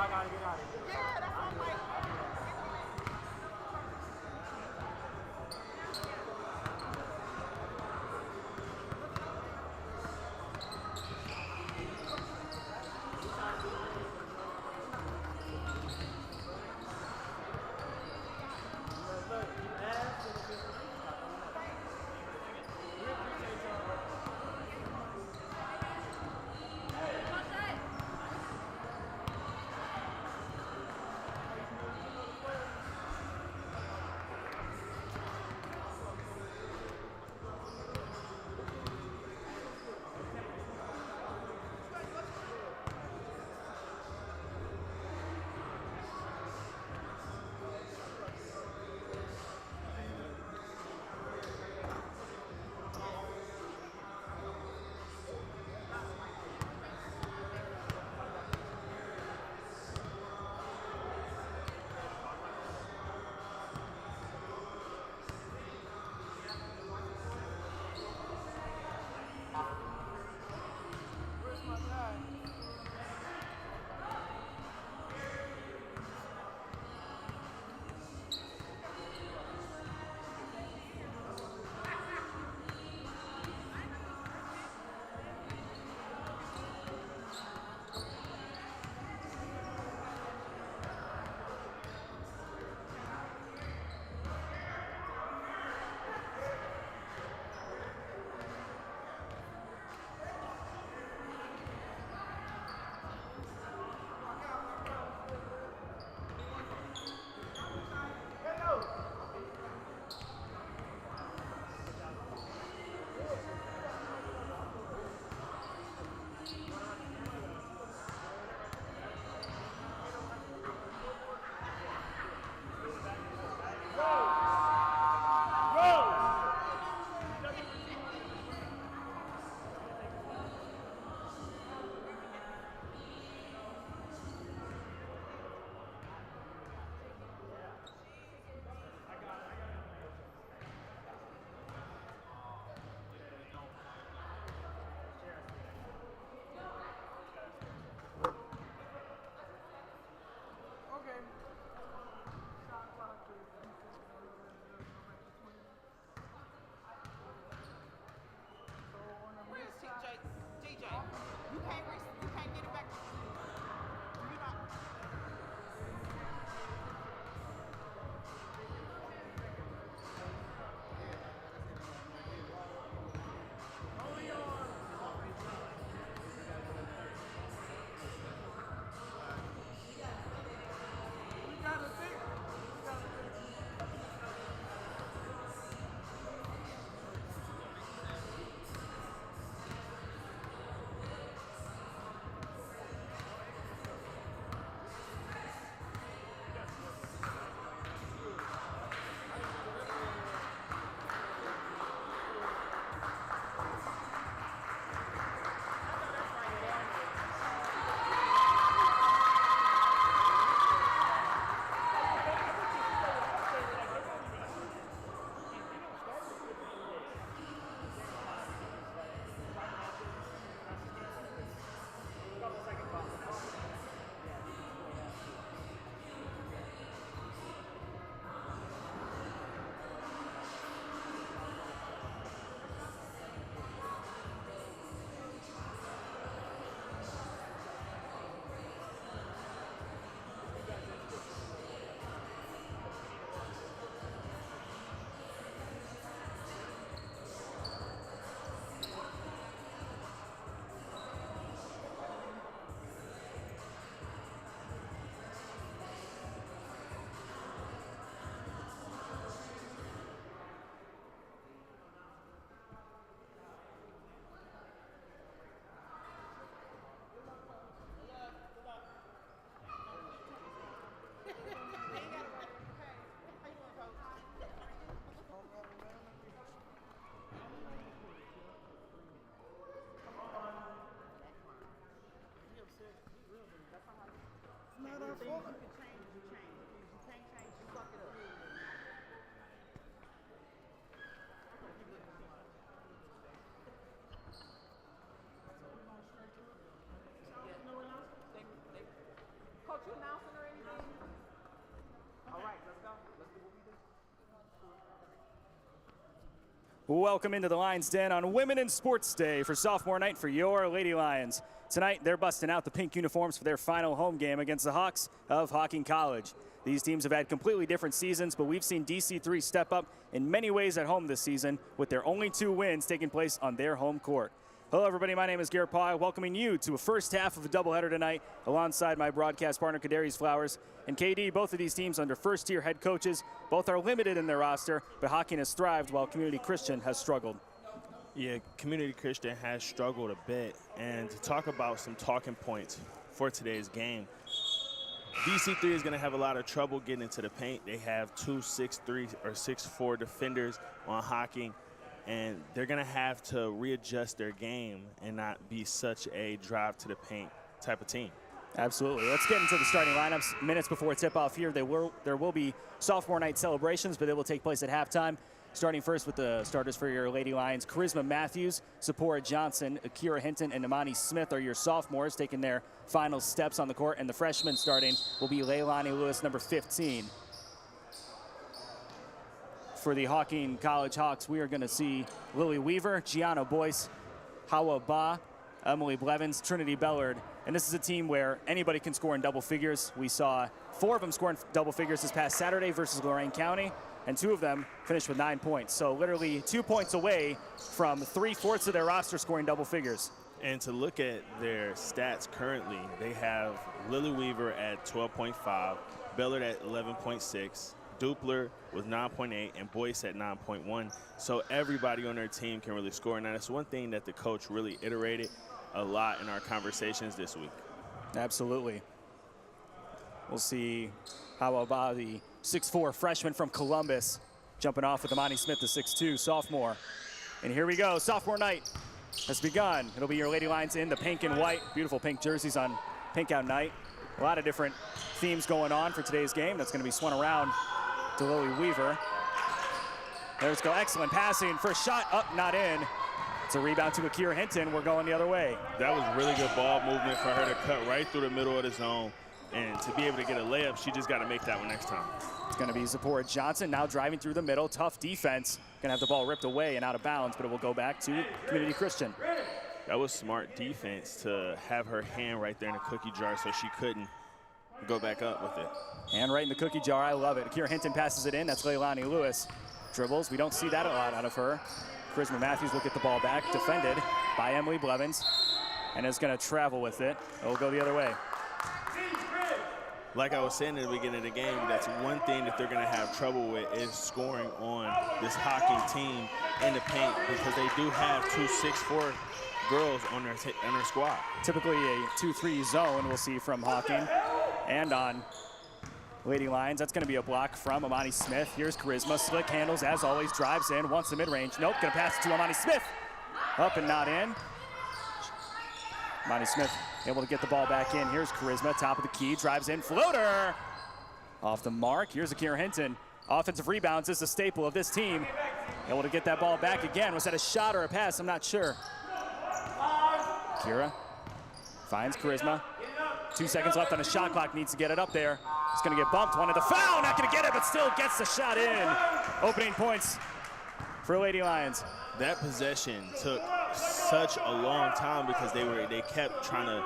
I gotta get out of here. Yeah, that's what I'm like. Look, you asked and it's we appreciate y'all. Welcome into the Lions Den on Women in Sports Day for sophomore night for your Lady Lions. Tonight, they're busting out the pink uniforms for their final home game against the Hawks of Hocking College. These teams have had completely different seasons, but we've seen DC3 step up in many ways at home this season with their only 2 wins taking place on their home court. Hello, everybody. My name is Garrett Pye, welcoming you to a first half of a doubleheader tonight alongside my broadcast partner, Kadarius Flowers. And KD, both of these teams under first-tier head coaches. Both are limited in their roster, but Hocking has thrived while Community Christian has struggled. Yeah, Community Christian has struggled a bit. And to talk about some talking points for today's game, DC3 is going to have a lot of trouble getting into the paint. They have 2 6'3" or 6'4" defenders on Hocking, and they're going to have to readjust their game and not be such a drive to the paint type of team. Absolutely. Let's get into the starting lineups. Minutes before tip-off here, there will be sophomore night celebrations, but they will take place at halftime. Starting first with the starters for your Lady Lions, Charisma Matthews, Sophomore Johnson, Akira Hinton, and Imani Smith are your sophomores taking their final steps on the court, and the freshmen starting will be Leilani Lewis, number 15. For the Hocking College Hawks, we are going to see Lily Weaver, Gianna Boyce, Hawa Ba, Emily Blevins, Trinity Bellard. And this is a team where anybody can score in double figures. We saw 4 of them score in double figures this past Saturday versus Lorain County, and 2 of them finished with 9 points. So literally 2 points away from 3/4 of their roster scoring double figures. And to look at their stats currently, they have Lily Weaver at 12.5, Bellard at 11.6, Dupler with 9.8, and Boyce at 9.1. So everybody on their team can really score. And that's one thing that the coach really iterated a lot in our conversations this week. Absolutely. We'll see Hawa Ba, the 6'4" freshman from Columbus, jumping off with Imani Smith, the 6'2" sophomore. And here we go. Sophomore night has begun. It'll be your Lady Lions in the pink and white. Beautiful pink jerseys on pink out night. A lot of different themes going on for today's game. That's going to be swung around to Lily Weaver. There's go. Excellent passing. First shot up, not in. It's a rebound to Akira Hinton. We're going the other way. That was really good ball movement for her to cut right through the middle of the zone. And to be able to get a layup, she just got to make that one next time. It's going to be Sophomore Johnson now driving through the middle. Tough defense. Going to have the ball ripped away and out of bounds, but it will go back to Community Christian. That was smart defense to have her hand right there in the cookie jar so she couldn't go back up with it. Hand right in the cookie jar. I love it. Akira Hinton passes it in. That's Leilani Lewis. Dribbles. We don't see that a lot out of her. Charisma Matthews will get the ball back. Defended by Emily Blevins. And is going to travel with it. It will go the other way. Like I was saying at the beginning of the game, that's one thing that they're going to have trouble with is scoring on this Hocking team in the paint, because they do have 2 6'4" girls on their squad. Typically a 2-3 zone we'll see from Hocking. And on Lady Lions, that's going to be a block from Imani Smith. Here's Charisma. Slick handles, as always, drives in, wants the mid-range. Nope, going to pass it to Imani Smith. Up and not in. Imani Smith able to get the ball back in. Here's Charisma, top of the key, drives in, floater. Off the mark. Here's Akira Hinton. Offensive rebounds is a staple of this team. Able to get that ball back again. Was that a shot or a pass? I'm not sure. Akira finds Charisma. 2 seconds left on the shot clock, needs to get it up there. It's going to get bumped, wanted the foul, not going to get it, but still gets the shot in. Opening points for Lady Lions. That possession took such a long time because they kept trying to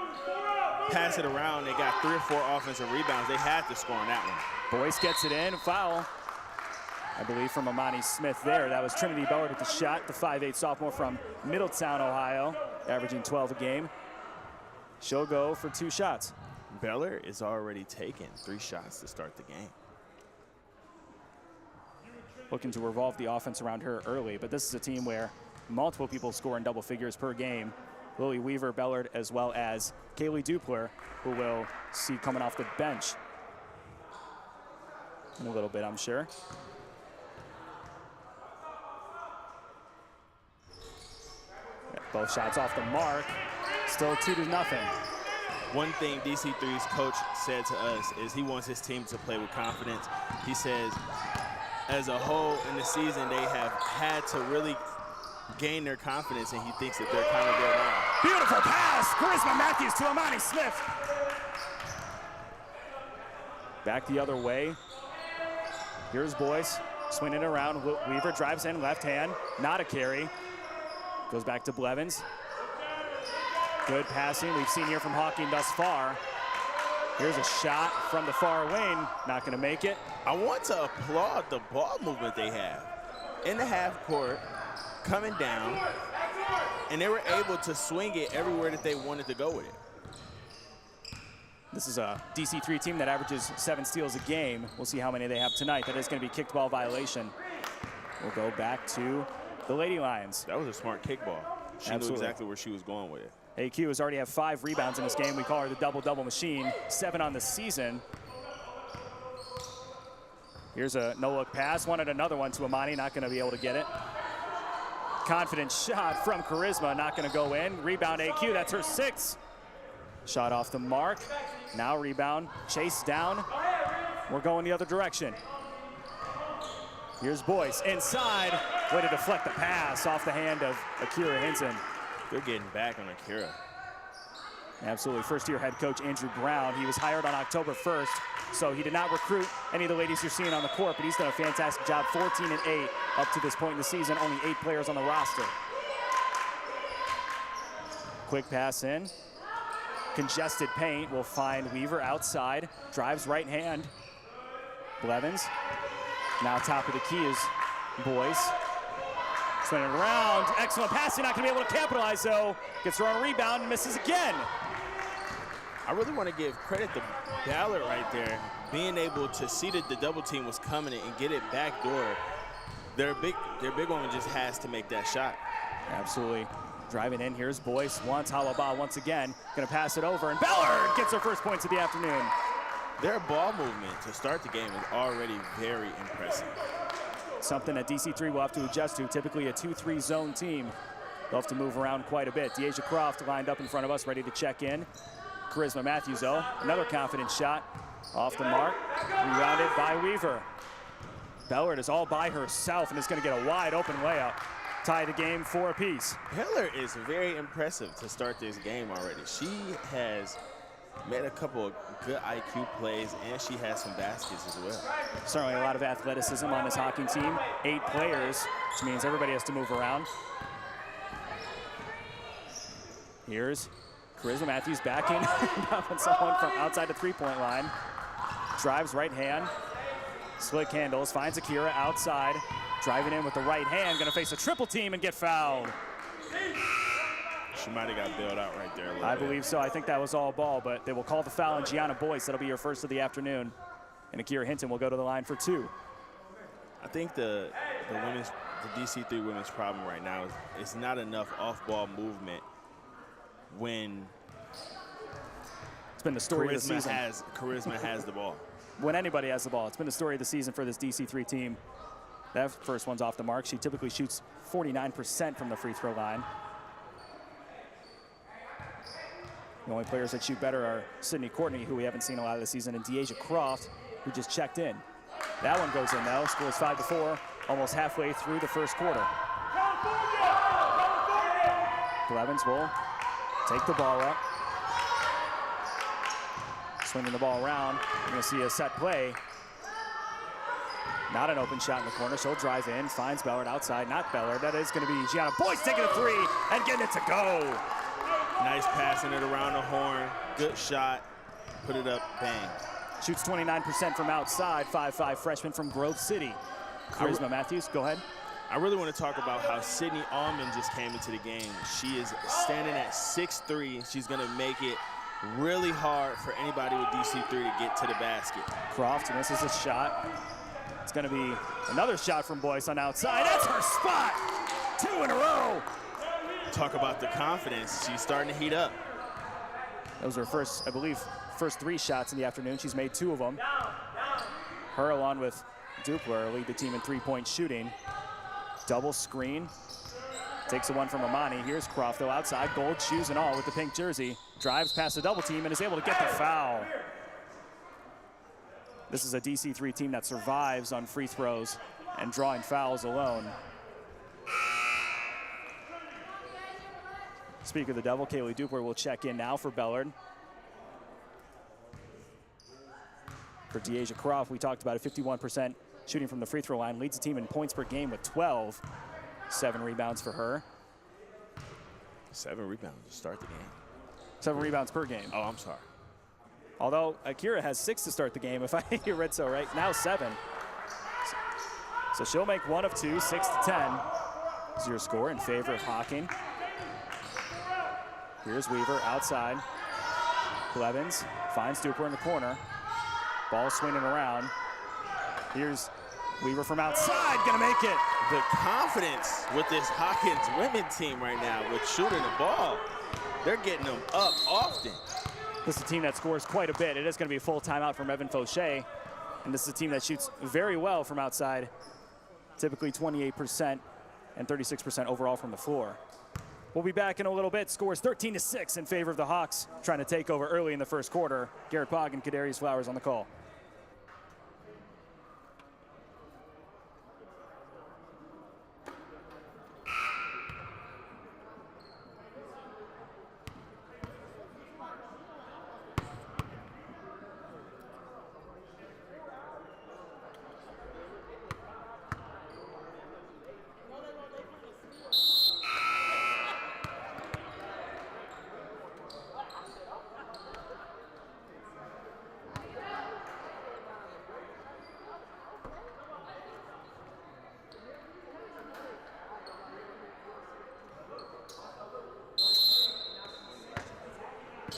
pass it around. They got 3 or 4 offensive rebounds. They had to score on that one. Boyce gets it in, foul, I believe, from Imani Smith there. That was Trinity Bellard with the shot, the 5'8" sophomore from Middletown, Ohio, averaging 12 a game. She'll go for 2 shots. Bellard is already taken 3 shots to start the game. Looking to revolve the offense around her early, but this is a team where multiple people score in double figures per game. Lily Weaver, Bellard, as well as Kaylee Dupler, who we'll see coming off the bench in a little bit, I'm sure. Both shots off the mark. Still 2-0. One thing DC3's coach said to us is he wants his team to play with confidence. He says, as a whole in the season, they have had to really gain their confidence, and he thinks that they're kind of there now. Beautiful pass. Charisma Matthews to Imani Smith. Back the other way. Here's Boyce. Swinging it around, Weaver drives in, left hand, not a carry. Goes back to Blevins. Good passing we've seen here from Hocking thus far. Here's a shot from the far lane, not gonna make it. I want to applaud the ball movement they have. In the half court, coming down, and they were able to swing it everywhere that they wanted to go with it. This is a DC3 team that averages 7 steals a game. We'll see how many they have tonight. That is gonna be kicked ball violation. We'll go back to the Lady Lions. That was a smart kickball. She knew exactly where she was going with it. AQ has already had 5 rebounds in this game. We call her the double-double machine, 7 on the season. Here's a no-look pass. Wanted another one to Amani, not gonna be able to get it. Confident shot from Charisma, not gonna go in. Rebound AQ, that's her 6th. Shot off the mark. Now rebound, chase down. We're going the other direction. Here's Boyce inside. Way to deflect the pass off the hand of Akira Hinton. They're getting back on Akira. Absolutely. First-year head coach Andrew Brown. He was hired on October 1st, so he did not recruit any of the ladies you're seeing on the court, but he's done a fantastic job. 14-8 up to this point in the season. Only 8 players on the roster. Quick pass in. Congested paint will find Weaver outside. Drives right hand. Blevins. Now top of the key is Boyce. Swinging around, excellent passing, not gonna be able to capitalize though. Gets her on a rebound and misses again. I really want to give credit to Ballard right there, being able to see that the double team was coming in and get it back door. Their big woman just has to make that shot. Absolutely. Driving in, here's Boyce, wants Halaba once again. Gonna pass it over, and Ballard gets her first points of the afternoon. Their ball movement to start the game is already very impressive. Something that DC3 will have to adjust to. Typically a 2-3 zone team. They'll have to move around quite a bit. Deasia Croft lined up in front of us, ready to check in. Charisma Matthews, though, another confident shot. Off the mark, rebounded by Weaver. Bellard is all by herself and is gonna get a wide open layup. Tie the game 4 apiece. Heller is very impressive to start this game already. She has made a couple of good IQ plays, and she has some baskets as well. Certainly a lot of athleticism on this Hocking team. 8 players, which means everybody has to move around. Here's Charisma Matthews backing up on someone from outside the 3-point line. Drives right hand, slick handles, finds Akira outside. Driving in with the right hand, gonna face a triple team and get fouled. She might have got bailed out right there a little I bit. believe so. I think that was all ball, but they will call the foul on Gianna Boyce. That'll be her first of the afternoon. And Akira Hinton will go to the line for 2. I think the DC3 women's problem right now is not enough off-ball movement when it's been the story of the season. Charisma has the ball. When anybody has the ball, it's been the story of the season for this DC3 team. That first one's off the mark. She typically shoots 49% from the free throw line. The only players that shoot better are Sydney Courtney, who we haven't seen a lot of this season, and Deasia Croft, who just checked in. That one goes in though. Score is 5-4, almost halfway through the first quarter. Blevins will take the ball up. Swinging the ball around. You're gonna see a set play. Not an open shot in the corner, so he'll drive in, finds Bellard outside, not Bellard. That is gonna be Gianna Boyce taking a 3 and getting it to go. Nice passing it around the horn, good shot, put it up, bang. Shoots 29% from outside, 5'5" freshman from Grove City. Charisma Matthews, go ahead. I really want to talk about how Sydney Allman just came into the game. She is standing at 6'3". She's gonna make it really hard for anybody with DC3 to get to the basket. Croft misses a shot. It's gonna be another shot from Boyce on outside. That's her spot! 2 in a row! Talk about the confidence. She's starting to heat up. Those are her first, I believe, first 3 shots in the afternoon. She's made 2 of them. Her, along with Dupler, lead the team in 3-point shooting. Double screen. Takes the one from Amani. Here's Croft, though, outside. Gold shoes and all with the pink jersey. Drives past the double team and is able to get the foul. This is a DC3 team that survives on free throws and drawing fouls alone. Speak of the devil, Kaylee Dupler will check in now for Bellard. For Deasia Croft, we talked about a 51% shooting from the free throw line, leads the team in points per game with 12. 7 rebounds for her. 7 rebounds to start the game. 7 rebounds per game. Oh, I'm sorry. Although Akira has 6 to start the game, if I read so right. Now 7. So she'll make 1 of 2, 6 to 10. Is your score in favor of Hocking. Here's Weaver outside. Blevins finds Duper in the corner. Ball swinging around. Here's Weaver from outside, gonna make it. The confidence with this Hawkins women team right now with shooting the ball. They're getting them up often. This is a team that scores quite a bit. It is gonna be a full timeout from Evan Fauché. And this is a team that shoots very well from outside. Typically 28% and 36% overall from the floor. We'll be back in a little bit. Scores 13-6 in favor of the Hawks, trying to take over early in the first quarter. Garrett Pogg and Kadarius Flowers on the call.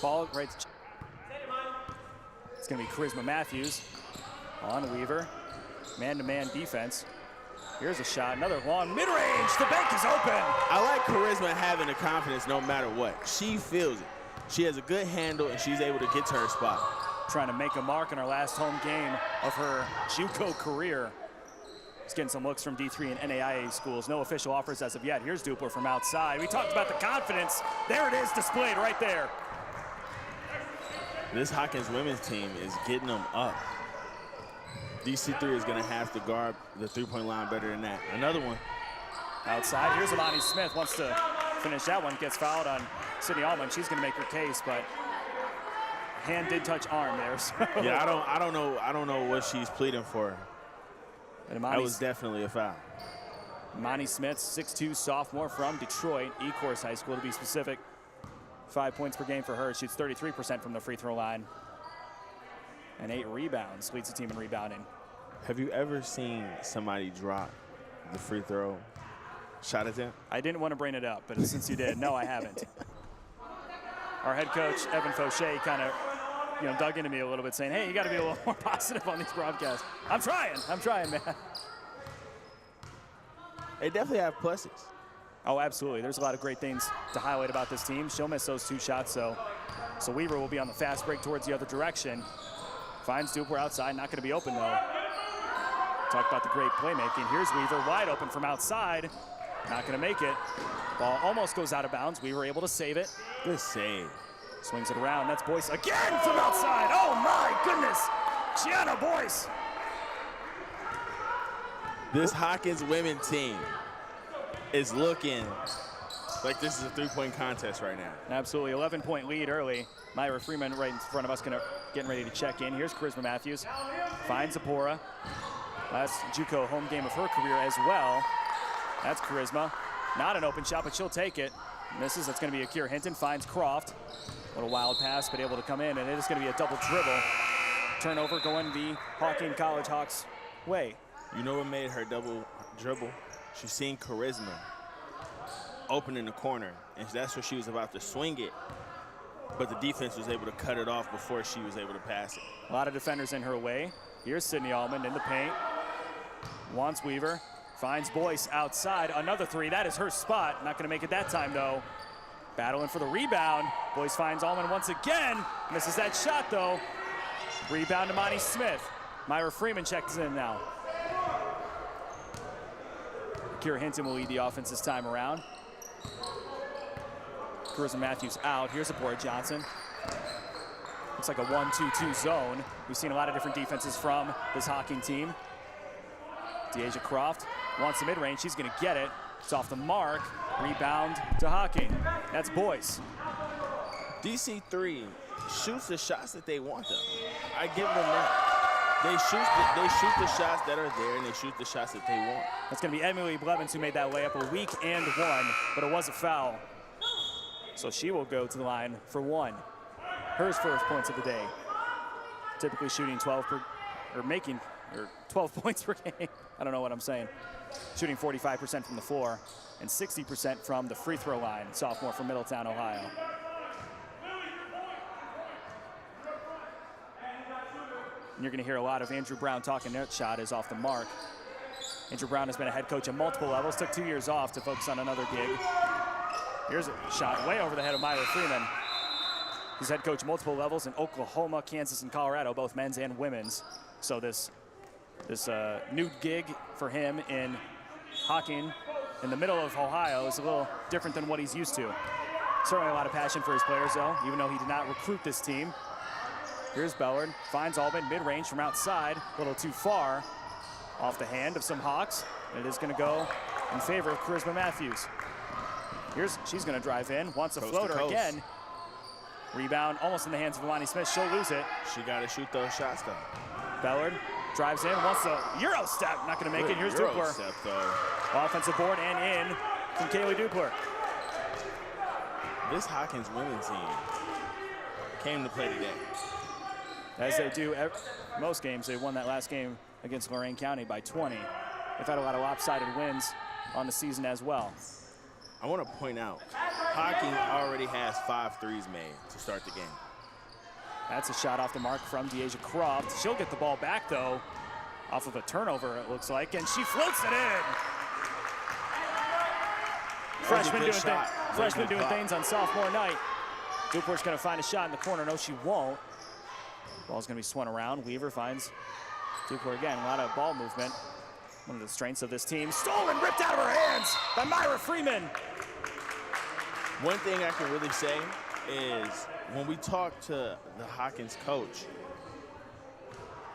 Ball right. It's going to be Charisma Matthews on Weaver. Man-to-man defense. Here's a shot, another long mid-range. The bank is open. I like Charisma having the confidence no matter what. She feels it. She has a good handle, and she's able to get to her spot. Trying to make a mark in her last home game of her JUCO career. She's getting some looks from D3 and NAIA schools. No official offers as of yet. Here's Dupler from outside. We talked about the confidence. There it is, displayed right there. This Hawkins women's team is getting them up. DC3 is going to have to guard the three-point line better than that. Another one. Outside, here's Amani Smith, wants to finish that one, gets fouled on Sydney Allman. She's going to make her case, but hand did touch arm there. So. Yeah, I don't know what she's pleading for. That was definitely a foul. Amani Smith, 6'2", sophomore from Detroit, Ecorse High School to be specific. 5 points per game for her. Shoots 33% from the free throw line. And 8 rebounds, leads the team in rebounding. Have you ever seen somebody drop the free throw shot attempt? I didn't want to bring it up, but since you did, no, I haven't. Our head coach, Evan Fauché, kind of dug into me a little bit, saying, hey, you got to be a little more positive on these broadcasts. I'm trying, man. They definitely have pluses. Oh, absolutely. There's a lot of great things to highlight about this team. She'll miss those 2 shots, so Weaver will be on the fast break towards the other direction. Finds Dupler outside, not going to be open, though. Talk about the great playmaking. Here's Weaver, wide open from outside. Not going to make it. Ball almost goes out of bounds. Weaver able to save it. Good save. Swings it around. That's Boyce again from outside. Oh, my goodness. Gianna Boyce. This Hawkins women team is looking like this is a three-point contest right now. Absolutely, 11-point lead early. Myra Freeman right in front of us, getting ready to check in. Here's Charisma Matthews, finds Zapora. Last JUCO home game of her career as well. That's Charisma. Not an open shot, but she'll take it. Misses, that's gonna be Akira Hinton, finds Croft. A little wild pass, but able to come in, and it is gonna be a double dribble. Turnover going the Hocking College Hawks way. You know what made her double dribble? She's seen Charisma open in the corner, and that's where she was about to swing it, but the defense was able to cut it off before she was able to pass it. A lot of defenders in her way. Here's Sydney Allman in the paint. Wants Weaver, finds Boyce outside. Another 3, that is her spot. Not gonna make it that time though. Battling for the rebound. Boyce finds Allman once again. Misses that shot though. Rebound to Monty Smith. Myra Freeman checks in now. Kira Hinton will lead the offense this time around. Charisma Matthews out. Here's Zapora Johnson. Looks like a 1-2-2 zone. We've seen a lot of different defenses from this Hocking team. Deasia Croft wants the mid-range. She's going to get it. It's off the mark. Rebound to Hocking. That's Boyce. DC3 shoots the shots that they want them. I give them that. They shoot the shots that are there, and they shoot the shots that they want. That's going to be Emily Blevins who made that layup, a weak and one, but it was a foul. So she will go to the line for one. Her first points of the day. Typically shooting 12 points per game. I don't know what I'm saying. Shooting 45% from the floor and 60% from the free throw line. Sophomore from Middletown, Ohio. And you're going to hear a lot of Andrew Brown talking. That shot is off the mark. Andrew Brown has been a head coach at multiple levels, took 2 years off to focus on another gig. Here's a shot way over the head of Myra Freeman. He's head coach multiple levels in Oklahoma, Kansas, and Colorado, both men's and women's. So this new gig for him in Hocking in the middle of Ohio is a little different than what he's used to. Certainly a lot of passion for his players, though, even though he did not recruit this team. Here's Bellard, finds Albin, mid-range from outside, a little too far, off the hand of some Hawks. And it is going to go in favor of Charisma Matthews. She's going to drive in, wants a floater again. Rebound almost in the hands of Alani Smith. She'll lose it. She got to shoot those shots, though. Bellard drives in, wants a Euro step. Not going to make it. Here's Dupler. Step, though. Offensive board and in from Kaylee Dupler. This Hawkins women's team came to play today. As they do most games. They won that last game against Lorain County by 20. They've had a lot of lopsided wins on the season as well. I want to point out, Hocking already has 5 threes made to start the game. That's a shot off the mark from Deasia Croft. She'll get the ball back, though, off of a turnover, it looks like, and she floats it in. Freshman doing things on sophomore night. Dupler's going to find a shot in the corner. No, she won't. Ball's going to be swung around. Weaver finds Dupler again. A lot of ball movement. One of the strengths of this team. Stolen, ripped out of her hands by Myra Freeman. One thing I can really say is when we talked to the Hawkins coach,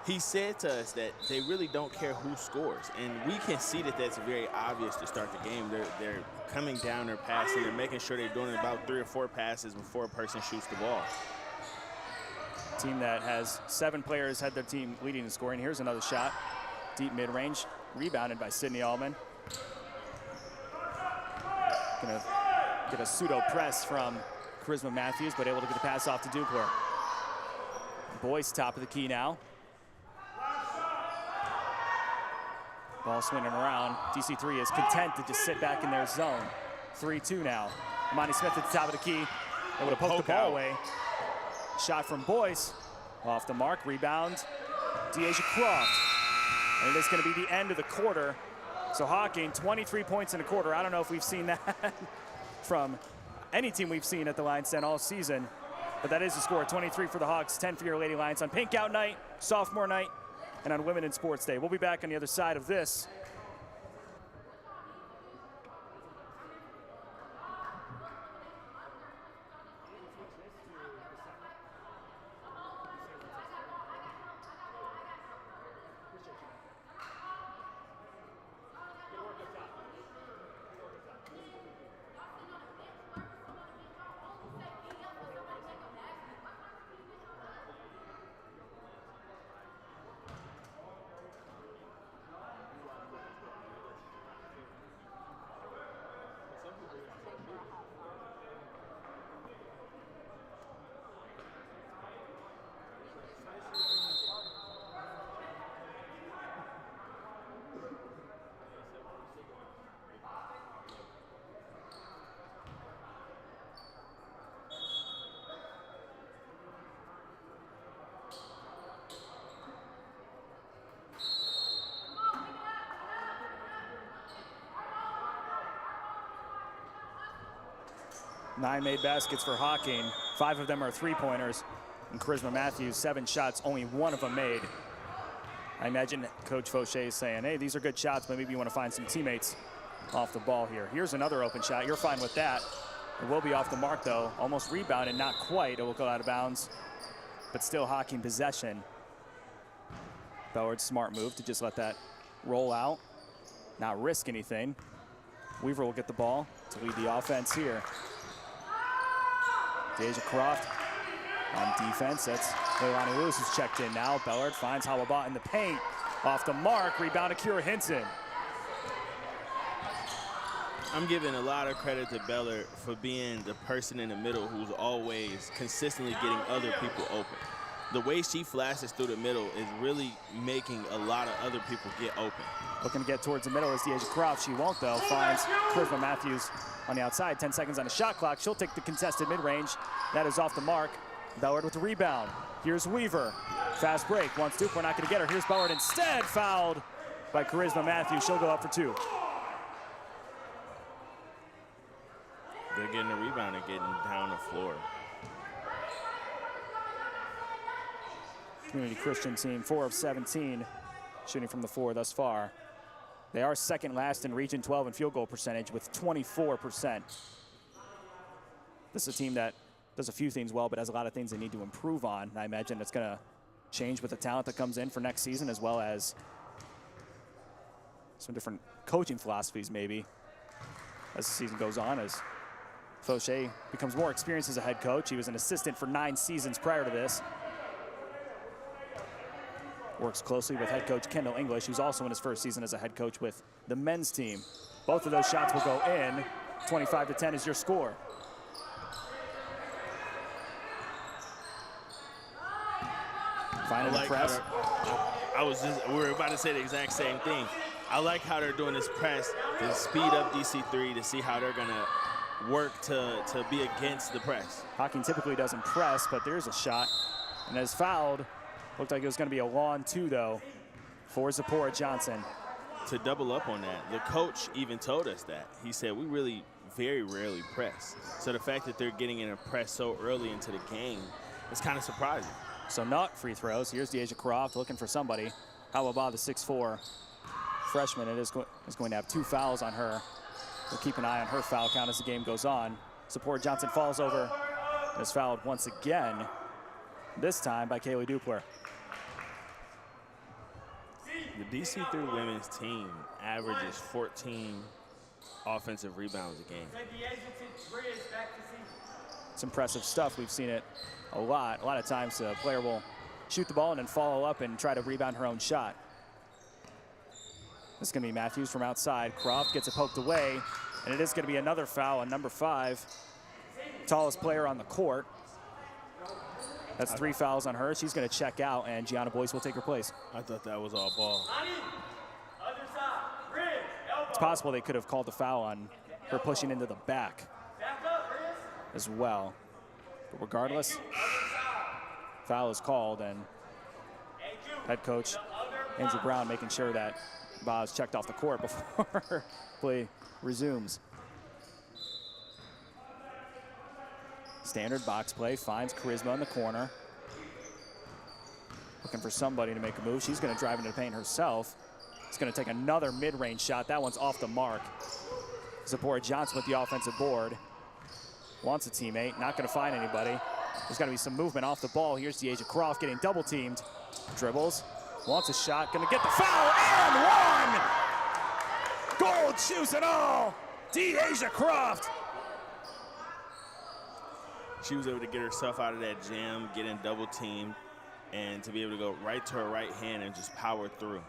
he said to us that they really don't care who scores. And we can see that that's very obvious to start the game. They're coming down, they're passing, they're making sure they're doing about 3 or 4 passes before a person shoots the ball. Team that has 7 players had their team leading in scoring. Here's another shot. Deep mid-range, rebounded by Sydney Allman. Gonna get a pseudo press from Charisma Matthews, but able to get the pass off to Dupler. Boyce top of the key now. Ball swinging around. DC3 is content to just sit back in their zone. 3-2 now. Amani Smith at the top of the key. Able to poke the ball away. Shot from Boyce. Off the mark. Rebound. Deasia Croft. And it is going to be the end of the quarter. So Hocking, 23 points in a quarter. I don't know if we've seen that from any team we've seen at the Lions Den all season. But that is the score. 23 for the Hawks, 10 for your Lady Lions on Pink Out Night, Sophomore Night, and on Women in Sports Day. We'll be back on the other side of this. Nine made baskets for Hocking. 5 of them are three-pointers. And Charisma Matthews, 7 shots, only 1 of them made. I imagine Coach Fauché is saying, hey, these are good shots, but maybe you want to find some teammates off the ball here. Here's another open shot. You're fine with that. It will be off the mark, though. Almost rebounded, not quite. It will go out of bounds, but still Hocking possession. Bellard's smart move to just let that roll out, not risk anything. Weaver will get the ball to lead the offense here. Deasia Croft on defense. That's Leilani Lewis is checked in now. Bellard finds Hawaba in the paint. Off the mark, rebound to Kira Hinson. I'm giving a lot of credit to Bellard for being the person in the middle who's always consistently getting other people open. The way she flashes through the middle is really making a lot of other people get open. Looking to get towards the middle is Deasia Croft. She won't, though. Finds Charisma Matthews on the outside. 10 seconds on the shot clock. She'll take the contested mid-range. That is off the mark. Bellard with the rebound. Here's Weaver. Fast break. Wants Duke. We're not going to get her. Here's Bellard instead. Fouled by Charisma Matthews. She'll go up for 2. They're getting a rebound and getting down the floor. Community Christian team, 4 of 17, shooting from the floor thus far. They are second last in Region 12 in field goal percentage with 24%. This is a team that does a few things well, but has a lot of things they need to improve on. I imagine it's going to change with the talent that comes in for next season, as well as some different coaching philosophies maybe as the season goes on, as Fauché becomes more experienced as a head coach. He was an assistant for 9 seasons prior to this. Works closely with head coach Kendall English, who's also in his first season as a head coach with the men's team. Both of those shots will go in. 25-10 is your score. Final press. We were about to say the exact same thing. I like how they're doing this press to speed up DC3 to see how they're gonna work to be against the press. Hocking typically doesn't press, but there's a shot, and as fouled. Looked like it was going to be a long 2, though, for Zipporah Johnson. To double up on that, the coach even told us that. He said, we really very rarely press. So the fact that they're getting in a press so early into the game is kind of surprising. So not free throws. Here's Deasia Croft looking for somebody. How about the 6'4" freshman? It is going to have 2 fouls on her. We'll keep an eye on her foul count as the game goes on. Zipporah Johnson falls over and is fouled once again, this time by Kaylee Dupler. The DC3 women's team averages 14 offensive rebounds a game. It's impressive stuff. We've seen it a lot. A lot of times a player will shoot the ball and then follow up and try to rebound her own shot. This is going to be Matthews from outside. Croft gets it poked away, and it is going to be another foul on number 5, tallest player on the court. That's 3 fouls on her. She's going to check out, and Gianna Boyce will take her place. I thought that was all ball. It's possible they could have called the foul on her pushing into the back as well. But regardless, foul is called, and head coach Andrew Brown making sure that Boz checked off the court before play resumes. Standard box play, finds Charisma in the corner. Looking for somebody to make a move. She's going to drive into the paint herself. She's going to take another mid-range shot. That one's off the mark. Zipporah Johnson with the offensive board. Wants a teammate, not going to find anybody. There's got to be some movement off the ball. Here's Deasia Croft getting double-teamed. Dribbles, wants a shot, going to get the foul, and 1! Gold shoes and all, Deasia Croft. She was able to get herself out of that jam, getting double teamed, and to be able to go right to her right hand and just power through.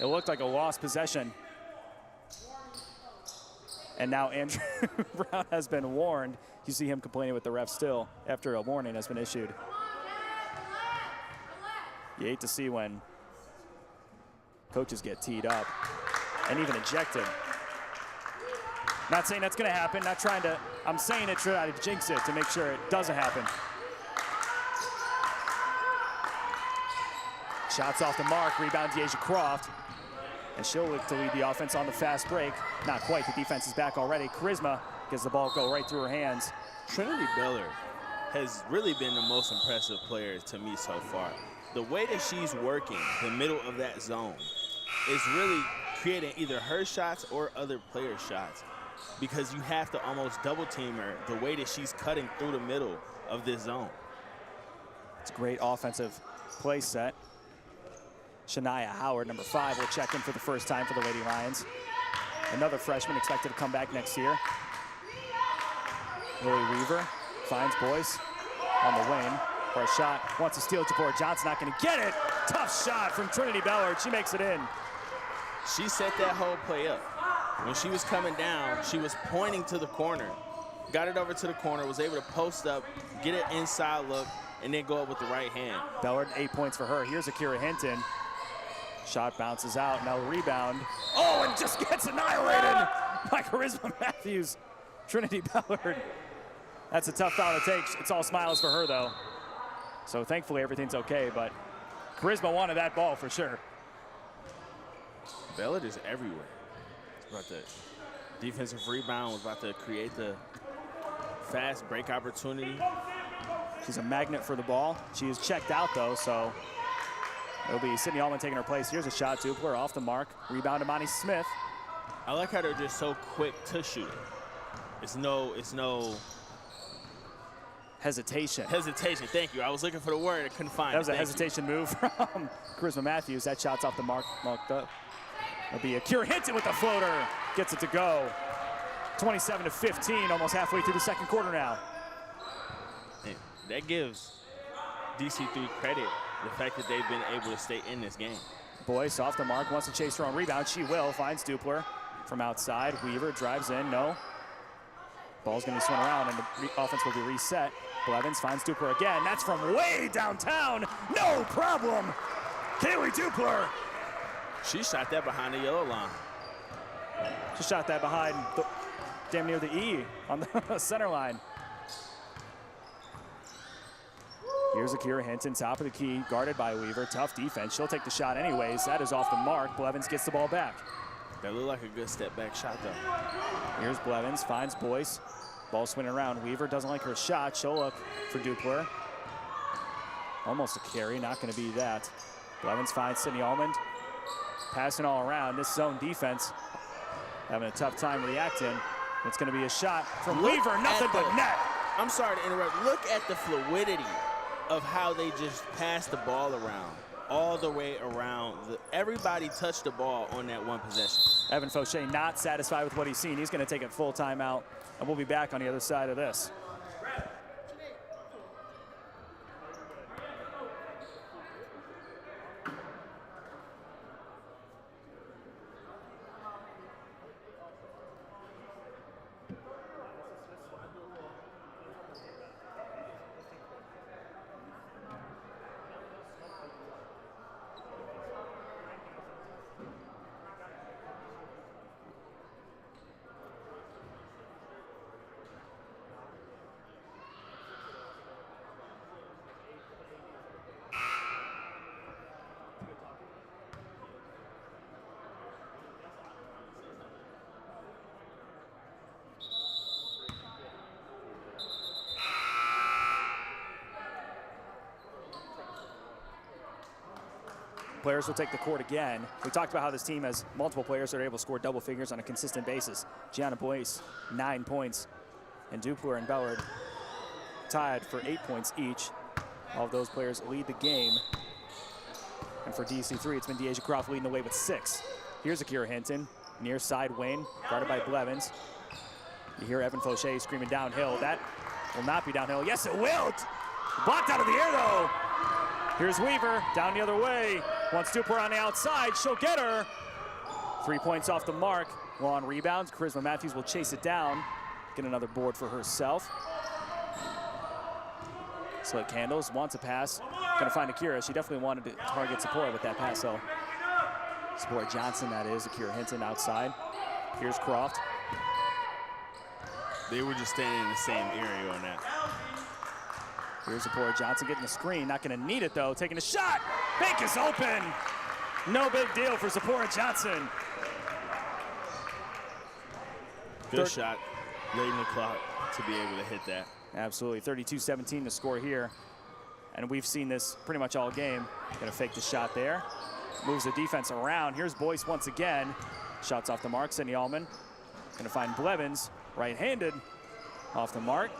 It looked like a lost possession. And now Andrew Brown has been warned. You see him complaining with the ref still after a warning has been issued. You hate to see when coaches get teed up and even ejected. Not saying that's going to happen, not trying to, I'm saying it to try to jinx it to make sure it doesn't happen. Shots off the mark, rebound Deasia Croft. And she'll look to lead the offense on the fast break. Not quite, the defense is back already. Charisma gets the ball go right through her hands. Trinity Bellard has really been the most impressive player to me so far. The way that she's working the middle of that zone is really creating either her shots or other players' shots, because you have to almost double team her the way that she's cutting through the middle of this zone. It's a great offensive play set. Shania Howard, number 5, will check in for the first time for the Lady Lions. Another freshman expected to come back next year. Lily Weaver finds Boyce on the wing. for a shot. Wants to steal it. Jabora Johnson not going to get it. Tough shot from Trinity Bellard. She makes it in. She set that whole play up. When she was coming down, she was pointing to the corner. Got it over to the corner, was able to post up, get an inside look, and then go up with the right hand. Bellard, 8 points for her. Here's Akira Hinton. Shot bounces out, now rebound. Oh, and just gets annihilated by Charisma Matthews. Trinity Bellard. That's a tough foul to take. It's all smiles for her, though. So thankfully, everything's okay, but Charisma wanted that ball for sure. Bellard is everywhere. It's about the defensive rebound, was about to create the fast break opportunity. She's a magnet for the ball. She is checked out, though, so it'll be Sydney Allman taking her place. Here's a shot, Dupler off the mark. Rebound to Monty Smith. I like how they're just so quick to shoot it. It's no hesitation. Hesitation, thank you. I was looking for the word, I couldn't find it. That was a hesitation move from Charisma Matthews. That shot's off the marked up. It'll be Akira Hinton with the floater. Gets it to go. 27-15, almost halfway through the second quarter now. That gives DC3 credit, the fact that they've been able to stay in this game. Boyce off the mark, wants to chase her on rebound. She will, finds Dupler from outside. Weaver drives in, no. Ball's gonna swing around and the offense will be reset. Blevins finds Dupler again. That's from way downtown, no problem. Kaylee Dupler. She shot that behind the yellow line. She shot that behind damn near the E on the center line. Here's Akira Hinton, top of the key, guarded by Weaver. Tough defense. She'll take the shot anyways. That is off the mark. Blevins gets the ball back. That looked like a good step back shot, though. Here's Blevins, finds Boyce. Ball swinging around. Weaver doesn't like her shot. She'll look for Dupler. Almost a carry, not going to be that. Blevins finds Sydney Allman. Passing all around. This zone defense having a tough time reacting. It's going to be a shot from Weaver. Nothing but net. I'm sorry to interrupt. Look at the fluidity of how they just passed the ball around, all the way around. Everybody touched the ball on that one possession. Evan Fauché not satisfied with what he's seen. He's going to take a full timeout, and we'll be back on the other side of this. Players will take the court again. We talked about how this team has multiple players that are able to score double figures on a consistent basis. Gianna Boyce, 9 points, and Dupler and Bellard tied for 8 points each. All of those players lead the game. And for DC3, it's been Deasia Croft leading the way with 6. Here's Akira Hinton, near side wing, guarded by Blevins. You hear Evan Fauché screaming downhill. That will not be downhill. Yes, it will. Blocked out of the air, though. Here's Weaver, down the other way. Wants Dupler on the outside, she'll get her. 3 points off the mark. Well, on rebounds, Charisma Matthews will chase it down. Get another board for herself. Slit Candles wants a pass. Gonna find Akira. She definitely wanted to target Sophomore with that pass, so. Sophomore Johnson, that is. Akira Hinton outside. Here's Croft. They were just standing in the same area on that. Here's Sophomore Johnson getting the screen. Not going to need it, though. Taking a shot. Bank is open. No big deal for Sophomore Johnson. Good shot late in the clock to be able to hit that. Absolutely. 32-17 to score here. And we've seen this pretty much all game. Going to fake the shot there. Moves the defense around. Here's Boyce once again. Shots off the mark. Sydney Allman. Going to find Blevins. Right-handed. Off the mark.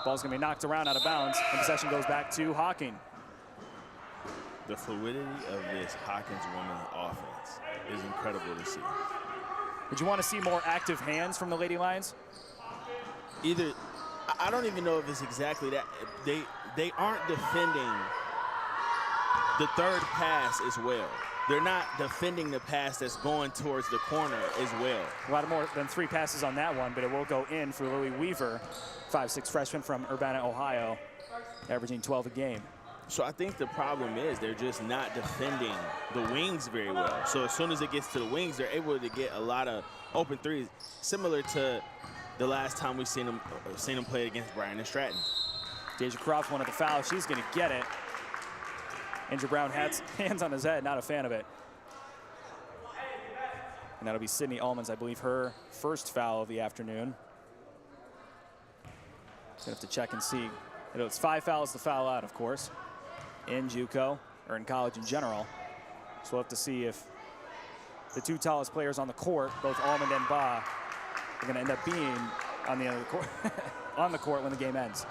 Ball's gonna be knocked around out of bounds, and possession goes back to Hocking. The fluidity of this Hawkins women's offense is incredible to see. Would you want to see more active hands from the Lady Lions? I don't even know if it's exactly that. they aren't defending the third pass as well. They're not defending the pass that's going towards the corner as well. A lot more than 3 passes on that one, but it will go in for Lily Weaver, 5'6" freshman from Urbana, Ohio, averaging 12 a game. So I think the problem is they're just not defending the wings very well. So as soon as it gets to the wings, they're able to get a lot of open threes, similar to the last time we seen them play against Bryan and Stratton. Deja Croft wanted the foul. She's going to get it. Andrew Brown has hands on his head, not a fan of it. And that'll be Sydney Allman's, I believe, her first foul of the afternoon. Gonna have to check and see. It's 5 fouls to foul out, of course, in JUCO, or in college in general. So we'll have to see if the 2 tallest players on the court, both Allman and Ba, are gonna end up being on the end of the court, on the court when the game ends.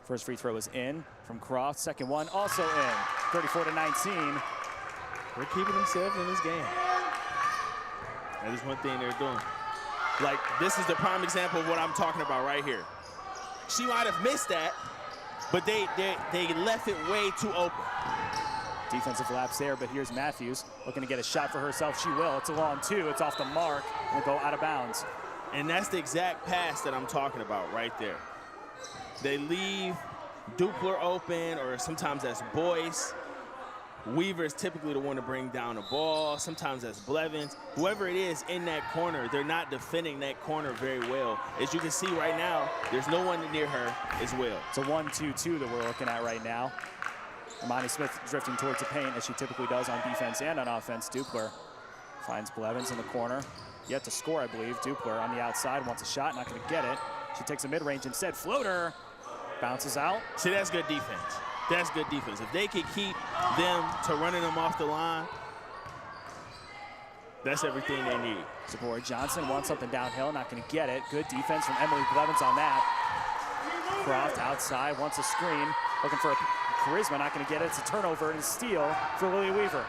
First free throw is in from Croft. Second one also in. 34-19. They're keeping themselves in this game. That is one thing they're doing. Like, this is the prime example of what I'm talking about right here. She might have missed that, but they left it way too open. Defensive lapse there, but here's Matthews looking to get a shot for herself. She will. It's a long 2. It's off the mark and will go out of bounds. And that's the exact pass that I'm talking about right there. They leave Dupler open, or sometimes that's Boyce. Weaver is typically the one to bring down the ball. Sometimes that's Blevins. Whoever it is in that corner, they're not defending that corner very well. As you can see right now, there's no one near her as well. It's a 1-2-2 that we're looking at right now. Imani Smith drifting towards the paint, as she typically does on defense and on offense. Dupler finds Blevins in the corner. Yet to score, I believe. Dupler on the outside wants a shot, not going to get it. She takes a mid-range instead. Floater bounces out. See, that's good defense. That's good defense. If they could keep them to running them off the line, that's everything they need. Sophomore Johnson wants something downhill, not going to get it. Good defense from Emily Blevins on that. Croft outside, wants a screen, looking for a charisma, not going to get it. It's a turnover and a steal for Lily Weaver.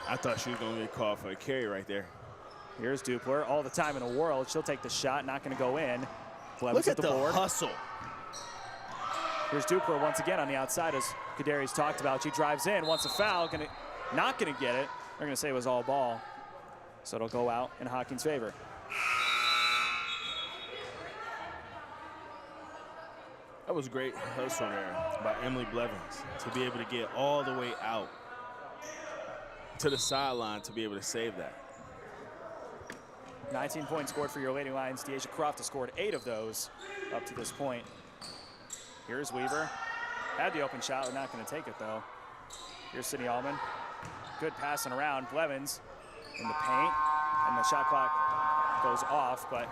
I thought she was going to get called for a carry right there. Here's Dupler, all the time in the world. She'll take the shot, not going to go in. Blevins Look at the board. Hustle. Here's Dupler once again on the outside, as Kadari's talked about. She drives in, wants a foul, not going to get it. They're going to say it was all ball. So it'll go out in Hocking's favor. That was great hustle there by Emily Blevins to be able to get all the way out to the sideline to be able to save that. 19 points scored for your Lady Lions. Deja Croft has scored 8 of those up to this point. Here's Weaver. Had the open shot, we're not going to take it though. Here's Sydney Allman. Good passing around. Blevins in the paint, and the shot clock goes off, but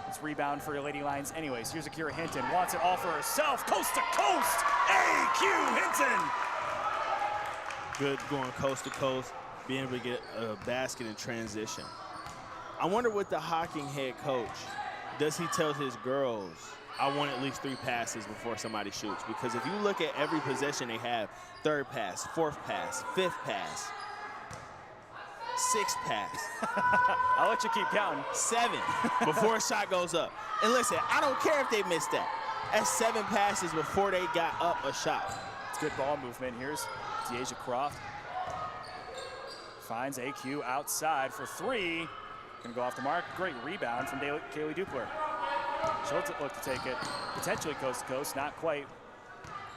it's rebound for your Lady Lions anyways. Here's Akira Hinton, wants it all for herself. Coast to coast, A.Q. Hinton. Good going coast to coast, being able to get a basket in transition. I wonder what the Hocking head coach, does he tell his girls, I want at least 3 passes before somebody shoots? Because if you look at every possession they have, 3rd pass, 4th pass, 5th pass, 6th pass. I'll let you keep counting. 7 before a shot goes up. And listen, I don't care if they missed that. That's 7 passes before they got up a shot. It's good ball movement. Here's Deja Croft. Finds AQ outside for 3. Gonna go off the mark. Great rebound from Kaylee Dupler. She'll look to take it potentially coast to coast, not quite.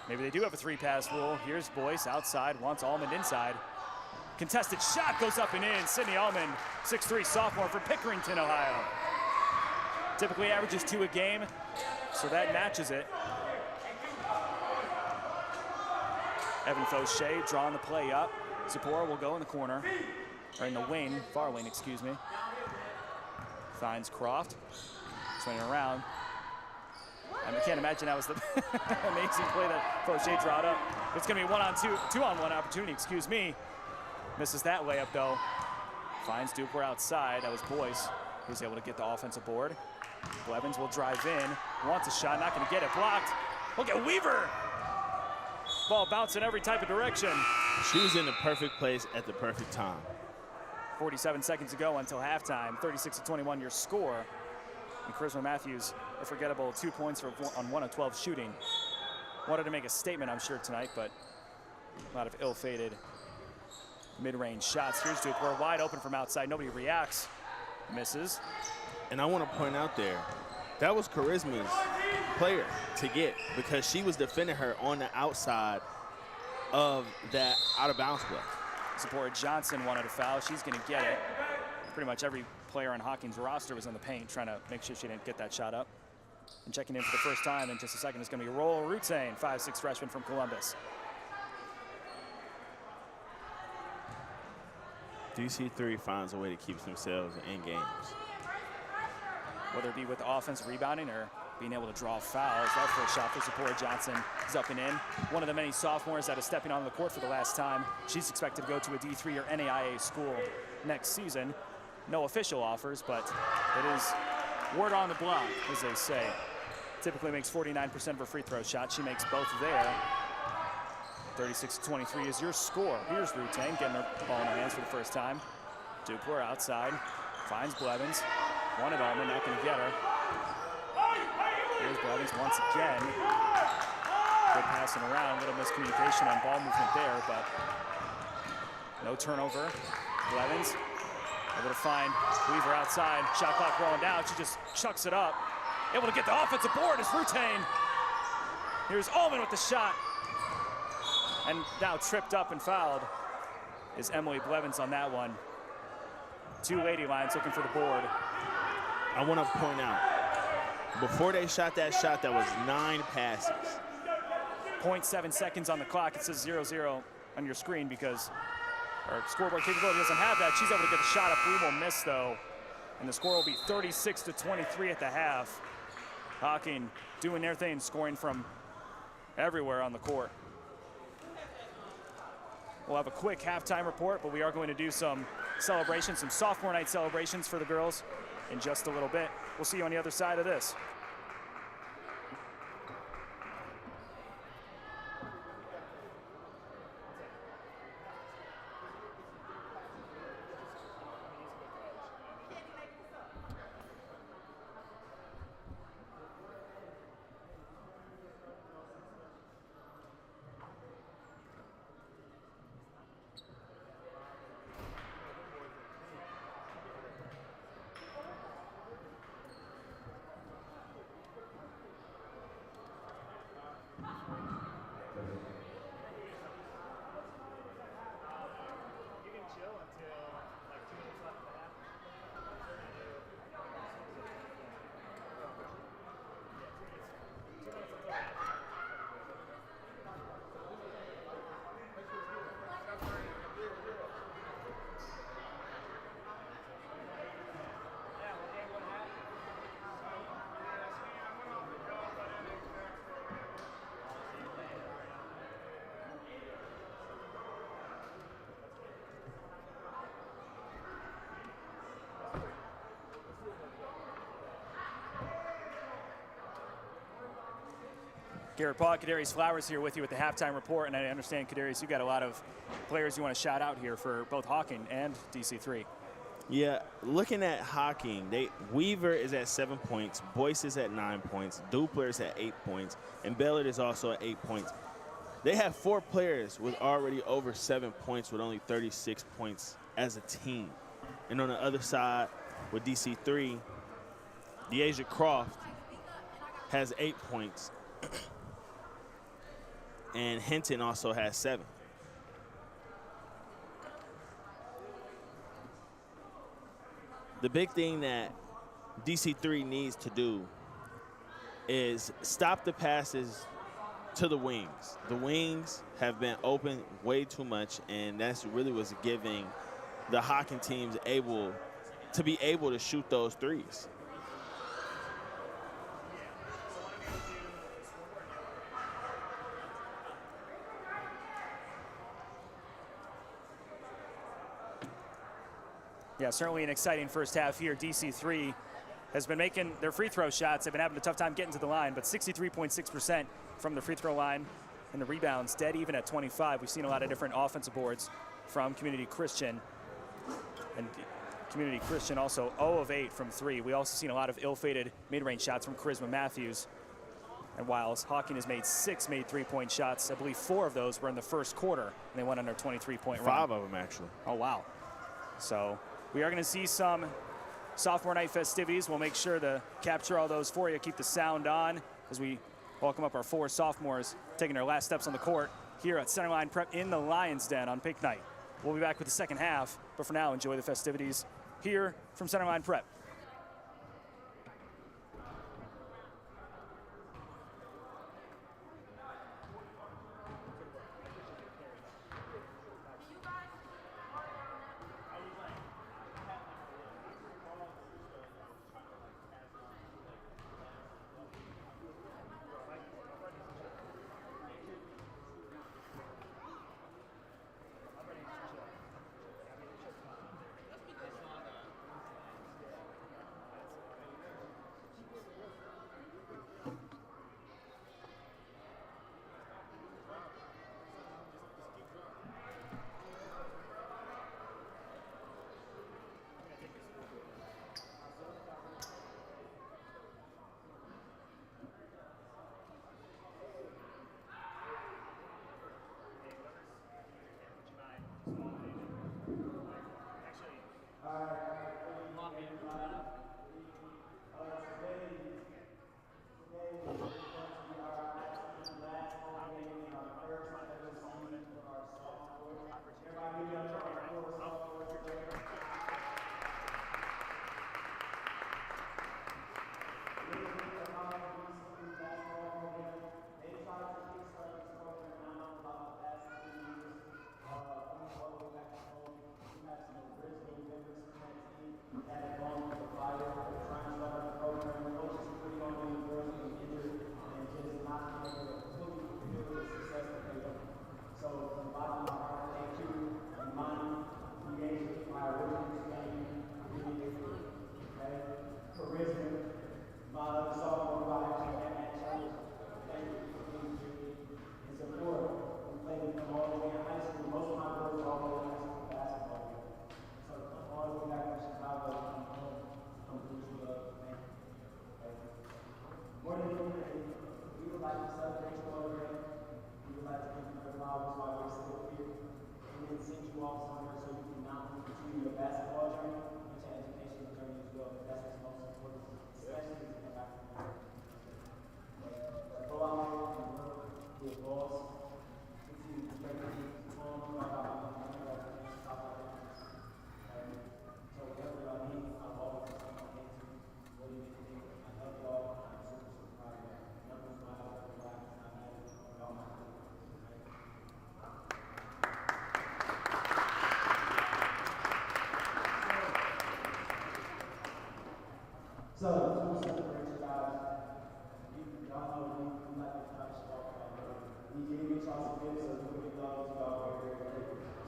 Maybe they do have a 3-pass rule. Here's Boyce outside, wants Allman inside. Contested shot goes up and in. Sydney Allman, 6'3" sophomore from Pickerington, Ohio. Typically averages 2 a game, so that matches it. Evan Fauché drawing the play up. Zipporah will go in the corner, or in the wing, far lane, excuse me. Finds Croft, swinging around. I can't imagine that was the amazing play that Fauché drawed up. It's gonna be a 2-on-1 opportunity, excuse me. Misses that layup though. Finds Dupler outside, that was Boyce. He was able to get the offensive board. Blevins will drive in, wants a shot, not gonna get it, blocked. Look at Weaver. Ball bouncing every type of direction. She was in the perfect place at the perfect time. 47 seconds to go until halftime. 36-21 your score. And Charisma Matthews, a forgettable 2 points on 1 of 12 shooting. Wanted to make a statement, I'm sure, tonight, but a lot of ill-fated mid-range shots. Here's Duke. We're wide open from outside. Nobody reacts. Misses. And I want to point out there, that was Charisma's player to get because she was defending her on the outside of that out-of-bounds play. Sophomore Johnson wanted a foul. She's going to get it. Pretty much every player on Hocking's roster was in the paint trying to make sure she didn't get that shot up. And checking in for the first time in just a second is going to be Roll Rutain, 5'6" freshman from Columbus. DC3 finds a way to keep themselves in games. Whether it be with offense rebounding or being able to draw fouls. That first shot for Sophomore Johnson is up and in. One of the many sophomores that is stepping on the court for the last time. She's expected to go to a D3 or NAIA school next season. No official offers, but it is word on the block, as they say. Typically makes 49% of her free throw shots. She makes both there. 36-23 is your score. Here's Rutain getting her ball in her hands for the first time. Dupler outside, finds Blevins. Wanted Allman, not going to get her. Here's Blevins once again. Good passing around, a little miscommunication on ball movement there, but no turnover. Blevins able to find Weaver outside. Shot clock rolling down. She just chucks it up. Able to get the offensive board is Rutain. Here's Allman with the shot. And now tripped up and fouled is Emily Blevins on that one. 2 Lady Lions looking for the board. I want to point out, before they shot that shot, that was 9 passes. 0.7 seconds on the clock. It says 0-0 on your screen because our scoreboard capability doesn't have that. She's able to get the shot up. We will miss, though. And the score will be 36-23 at the half. Hocking doing their thing, scoring from everywhere on the court. We'll have a quick halftime report, but we are going to do some celebrations, some sophomore night celebrations for the girls in just a little bit. We'll see you on the other side of this. Garrett Paul, Kadarius Flowers here with you with the halftime report, and I understand, Kadarius, you've got a lot of players you want to shout out here for both Hocking and DC3. Yeah, looking at Hocking, Weaver is at 7 points, Boyce is at 9 points, Dupler is at 8 points, and Bellard is also at 8 points. They have 4 players with already over 7 points with only 36 points as a team. And on the other side, with DC3, Deasia Croft has 8 points. And Hinton also has 7. The big thing that DC3 needs to do is stop the passes to the wings. The wings have been open way too much, and that's really what's giving the Hocking teams able to shoot those threes. Yeah, certainly an exciting first half here. DC3 has been making their free throw shots. They've been having a tough time getting to the line, but 63.6% from the free throw line, and the rebounds dead even at 25. We've seen a lot of different offensive boards from Community Christian. And Community Christian also 0 of 8 from 3. We also seen a lot of ill-fated mid-range shots from Charisma Matthews. And while Hocking has made 6 made 3-point shots, I believe 4 of those were in the first quarter, and they went under 23-point run. 5 of them, actually. Oh, wow. So we are going to see some sophomore night festivities. We'll make sure to capture all those for you, keep the sound on as we welcome up our 4 sophomores taking their last steps on the court here at Centerline Prep in the Lions Den on Pink Night. We'll be back with the second half, but for now, enjoy the festivities here from Centerline Prep.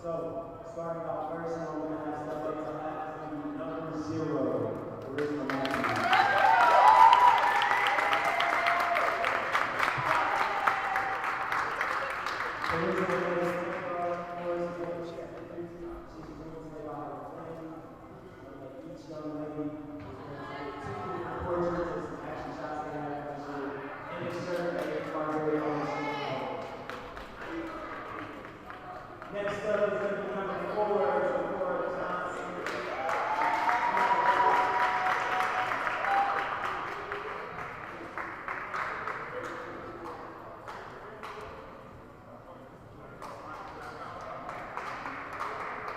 So, starting off first, we're going to have somebody to have number 0, Charisma Matthews. Next up is going to be number 4, Johnson.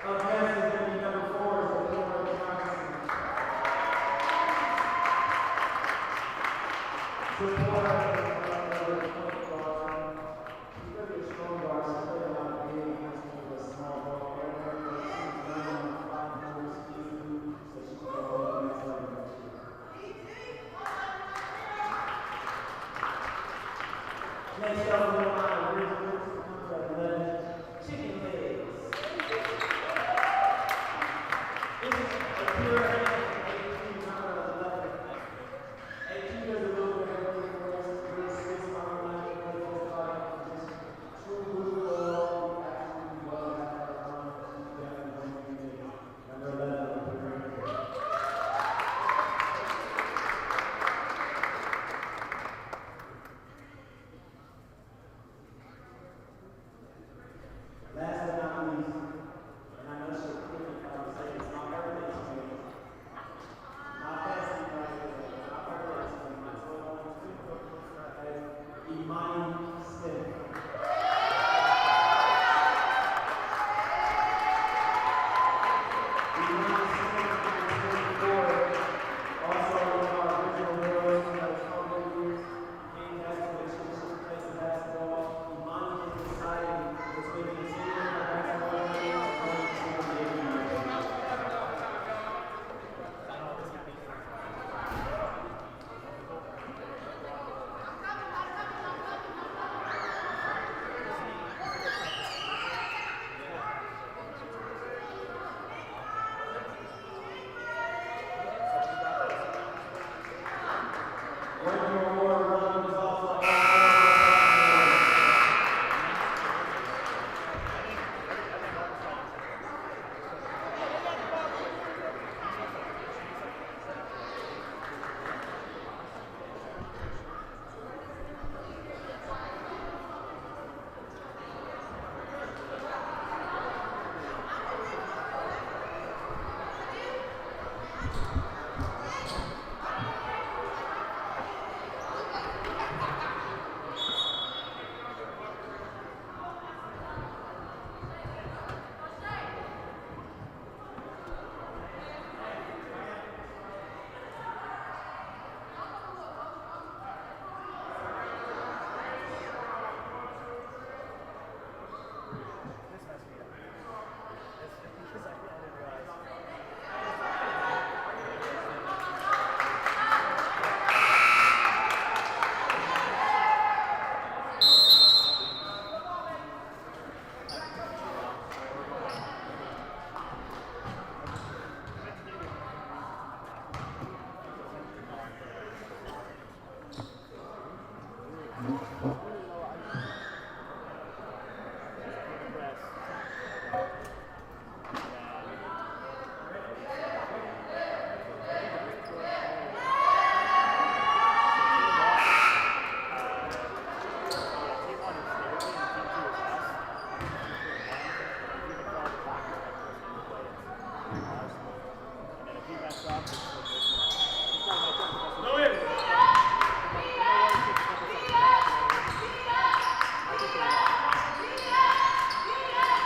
Up next is going to be number 4, Johnson. Next up, we're going to have chicken legs.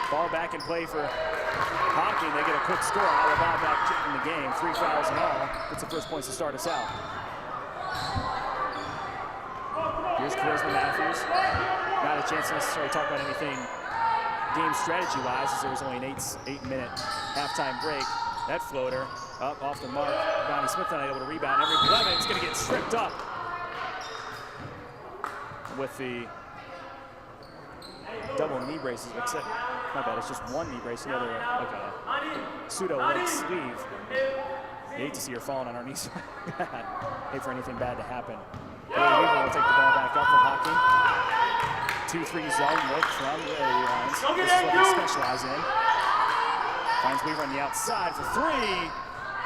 Ball back in play for Hocking. They get a quick score. Alabama back in the game. 3 fouls in all. Gets the first points to start us out. Here's Charisma Matthews. Not a chance to necessarily talk about anything game strategy-wise, as there was only an 8-minute halftime break. That floater up off the mark. Donnie Smith not able to rebound. Every Levin's going to get stripped up with the double knee braces, except, my bad, it's just one knee brace, the other like a pseudo leg sleeve. You hate to see her falling on her knees. Hate for anything bad to happen. Weaver will take the ball back up for Hocking. 2-3 zone look from the lines. This is what they specialize in. Finds Weaver on the outside for 3.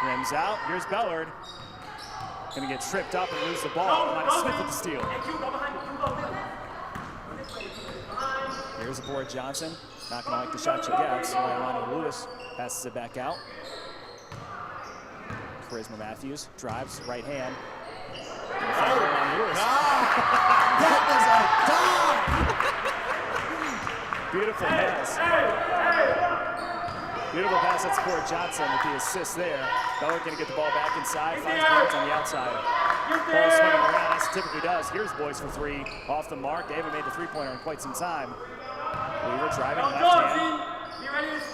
Rims out. Here's Bellard. Gonna get tripped up and lose the ball. Minus Smith with the steal. Here's a board Johnson. Not gonna like the shot she gets. Ronnie Lewis passes it back out. Charisma Matthews drives right hand. That was a dime! Beautiful pass. Beautiful pass at Sport Johnson with the assist there. Bellard gonna get the ball back inside. Finds Boyce on the outside. Ball swinging around as it typically does. Here's Boyce for 3 off the mark. They haven't made the three-pointer in quite some time. Weaver driving left hand.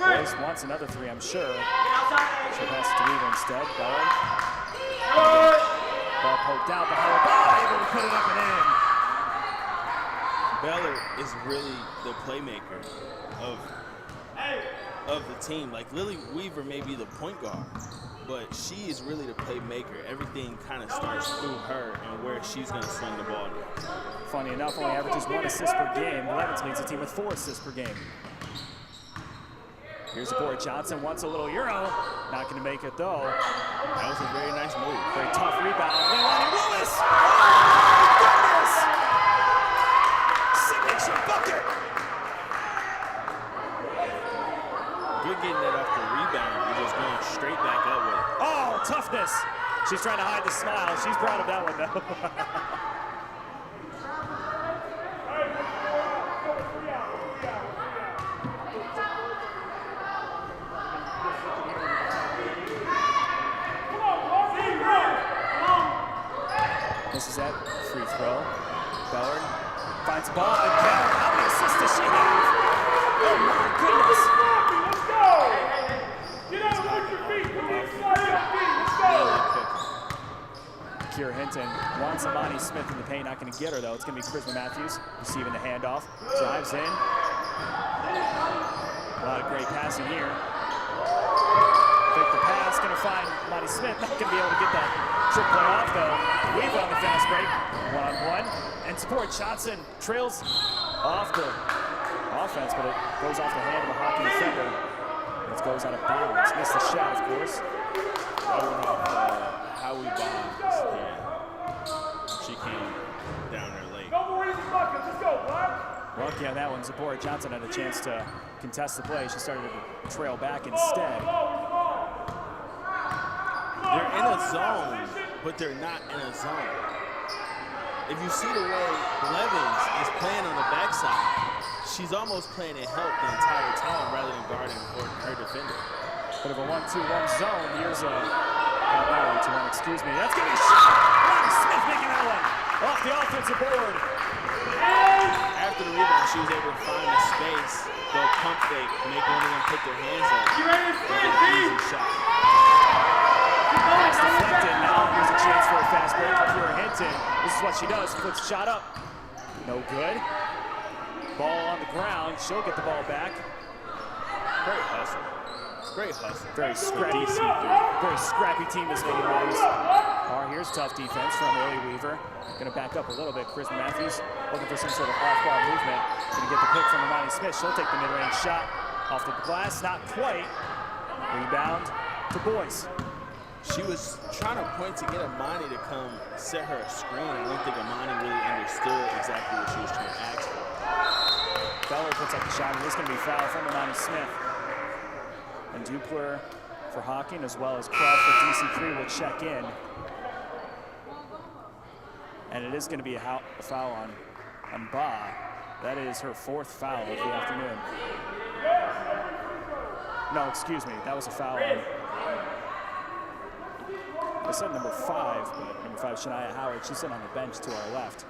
Boyce wants another 3, I'm sure. She'll pass it to Weaver instead. Bellard. Ball poked out, but Alabama able to put it up and in. Bellard is really the playmaker of the team. Like, Lily Weaver may be the point guard, but she is really the playmaker. Everything kind of starts through her and where she's going to swing the ball to. Funny enough, only averages 1 assist per game. Levens leads the team with 4 assists per game. Here's the board. Johnson wants a little euro. Not going to make it, though. That was a very nice move. Very tough rebound. Leilani Lewis! Oh, my goodness! Signature bucket! Good getting that off the rebound. You're just going straight back up with it. Oh, toughness! She's trying to hide the smile. She's proud of that one, though. This is that free throw. Bellard finds the ball again. How many assists does she have? Oh my goodness! Get out with your feet. Let's go. Kiera Hinton wants Amani Smith in the paint. Not going to get her though. It's going to be Charisma Matthews receiving the handoff. Drives in. A lot of great passing here. Take the pass. Going to find Amani Smith. Not going to be able to get that trick play off though. Weaver on the fast break. 1-on-1. And Sport Johnson trails off the offense, but it goes off the hand of a Hocking defender. It goes out of bounds. Missed the shot, of course. How we bombed this hand. She came down her late. Go more easy buckets. Let's go, Black. Lucky on that one. Zipporah Johnson had a chance to contest the play. She started to trail back instead. They're in a zone, but they're not in a zone. If you see the way Blevins is playing on the backside, she's almost playing in help the entire time rather than guarding her defender. Bit of a 1-2-1 zone. Here's a 1-2-1, excuse me. That's going to be shot. Ronnie Smith making that one off the offensive board. After the rebound, she was able to find a space, go pump fake, make one of them put their hands up, You ready to and sprint, get an team? easy shot. Pass deflected. Now here's a chance for a fast break for Kiera Hinton. This is what she does. Puts a shot up. No good. Ball on the ground. She'll get the ball back. Great hustle. Great hustle. Very scrappy. Very scrappy team this Lady Lions. Here's tough defense from Lily Weaver. Going to back up a little bit. Charisma Matthews looking for some sort of off-ball movement. Going to get the pick from Amani Smith. She'll take the mid-range shot. Off the glass, not quite. Rebound to Boyce. She was trying to point to get Amani to come set her a screen. I don't think Amani really understood exactly what she was trying to ask for. Beller puts up the shot, and this is going to be foul from Amani Smith. And Dupler for Hocking, as well as Croft for DC3 will check in. And it is going to be a foul on Ba. That is her 4th foul of the afternoon. No, excuse me, that was a foul on, I said number 5, but number 5, Shania Howard, she's sitting on the bench to our left.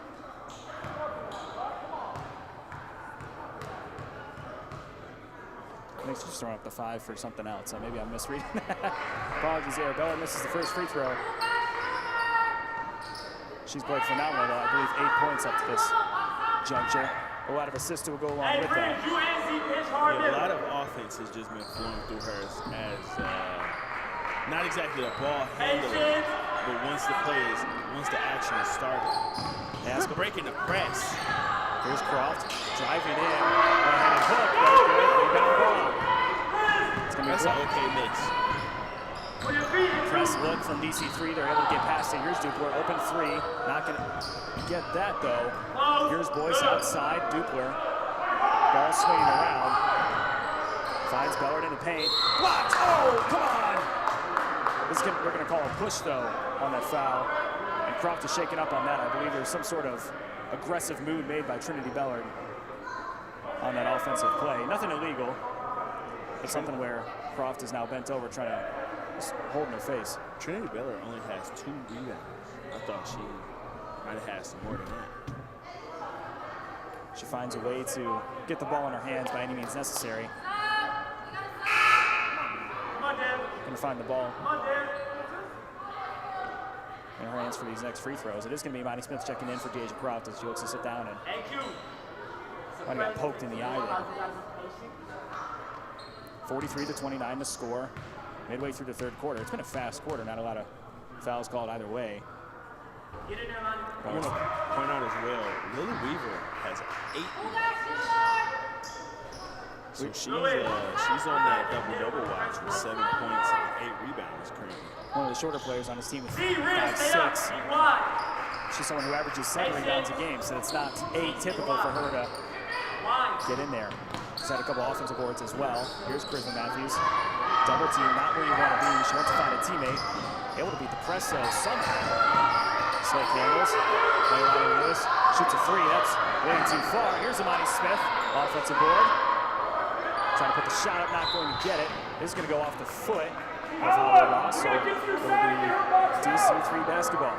I think she's just throwing up the 5 for something else, so maybe I'm misreading that. Apologies there. Beller misses the first free throw. She's played phenomenal, though. I believe 8 points up to this juncture. A lot of assists will go along with that. Yeah, a lot of offense has just been flowing through her as not exactly a ball handler, but once the action is started. That's breaking the press. Here's Croft driving in. One-handed hook. Very good. Rebound ball. It's going to be That's an okay mix. Press look from DC3. They're able to get past it. Here's Dupler. Open 3. Not going to get that, though. Here's Boyce outside. Dupler. Ball swinging around. Finds Bellard in the paint. Blocked. Oh, come on. We're going to call a push, though, on that foul. And Croft is shaken up on that. I believe there's some sort of aggressive move made by Trinity Bellard on that offensive play. Nothing illegal, but something where Croft is now bent over trying to hold in her face. Trinity Bellard only has 2 rebounds. I thought she might have had some more than that. She finds a way to get the ball in her hands by any means necessary. Gonna find the ball in her hands for these next free throws. It is going to be Imani Smith checking in for Deja Croft as she looks to sit down and might have got poked in the eye there. 43-29 to score. Midway through the 3rd quarter. It's been a fast quarter, not a lot of fouls called either way. I want to point out as well, Lily Weaver has 8 rebounds. So she's on that double-double watch with 7 points and 8 rebounds currently. One of the shorter players on his team with 5'6". She's someone who averages 7 rebounds a game, so it's not atypical for her to get in there. She's had a couple offensive boards as well. Here's Charisma Matthews. Double team, not where you want to be. She wants to find a teammate. Able to beat the press somehow. Slake handles. Lewis shoots a 3. That's way too far. Here's Imani Smith. Offensive board. Trying to put the shot up, not going to get it. This is going to go off the foot of Holly Ross, so it'll be DC3 basketball.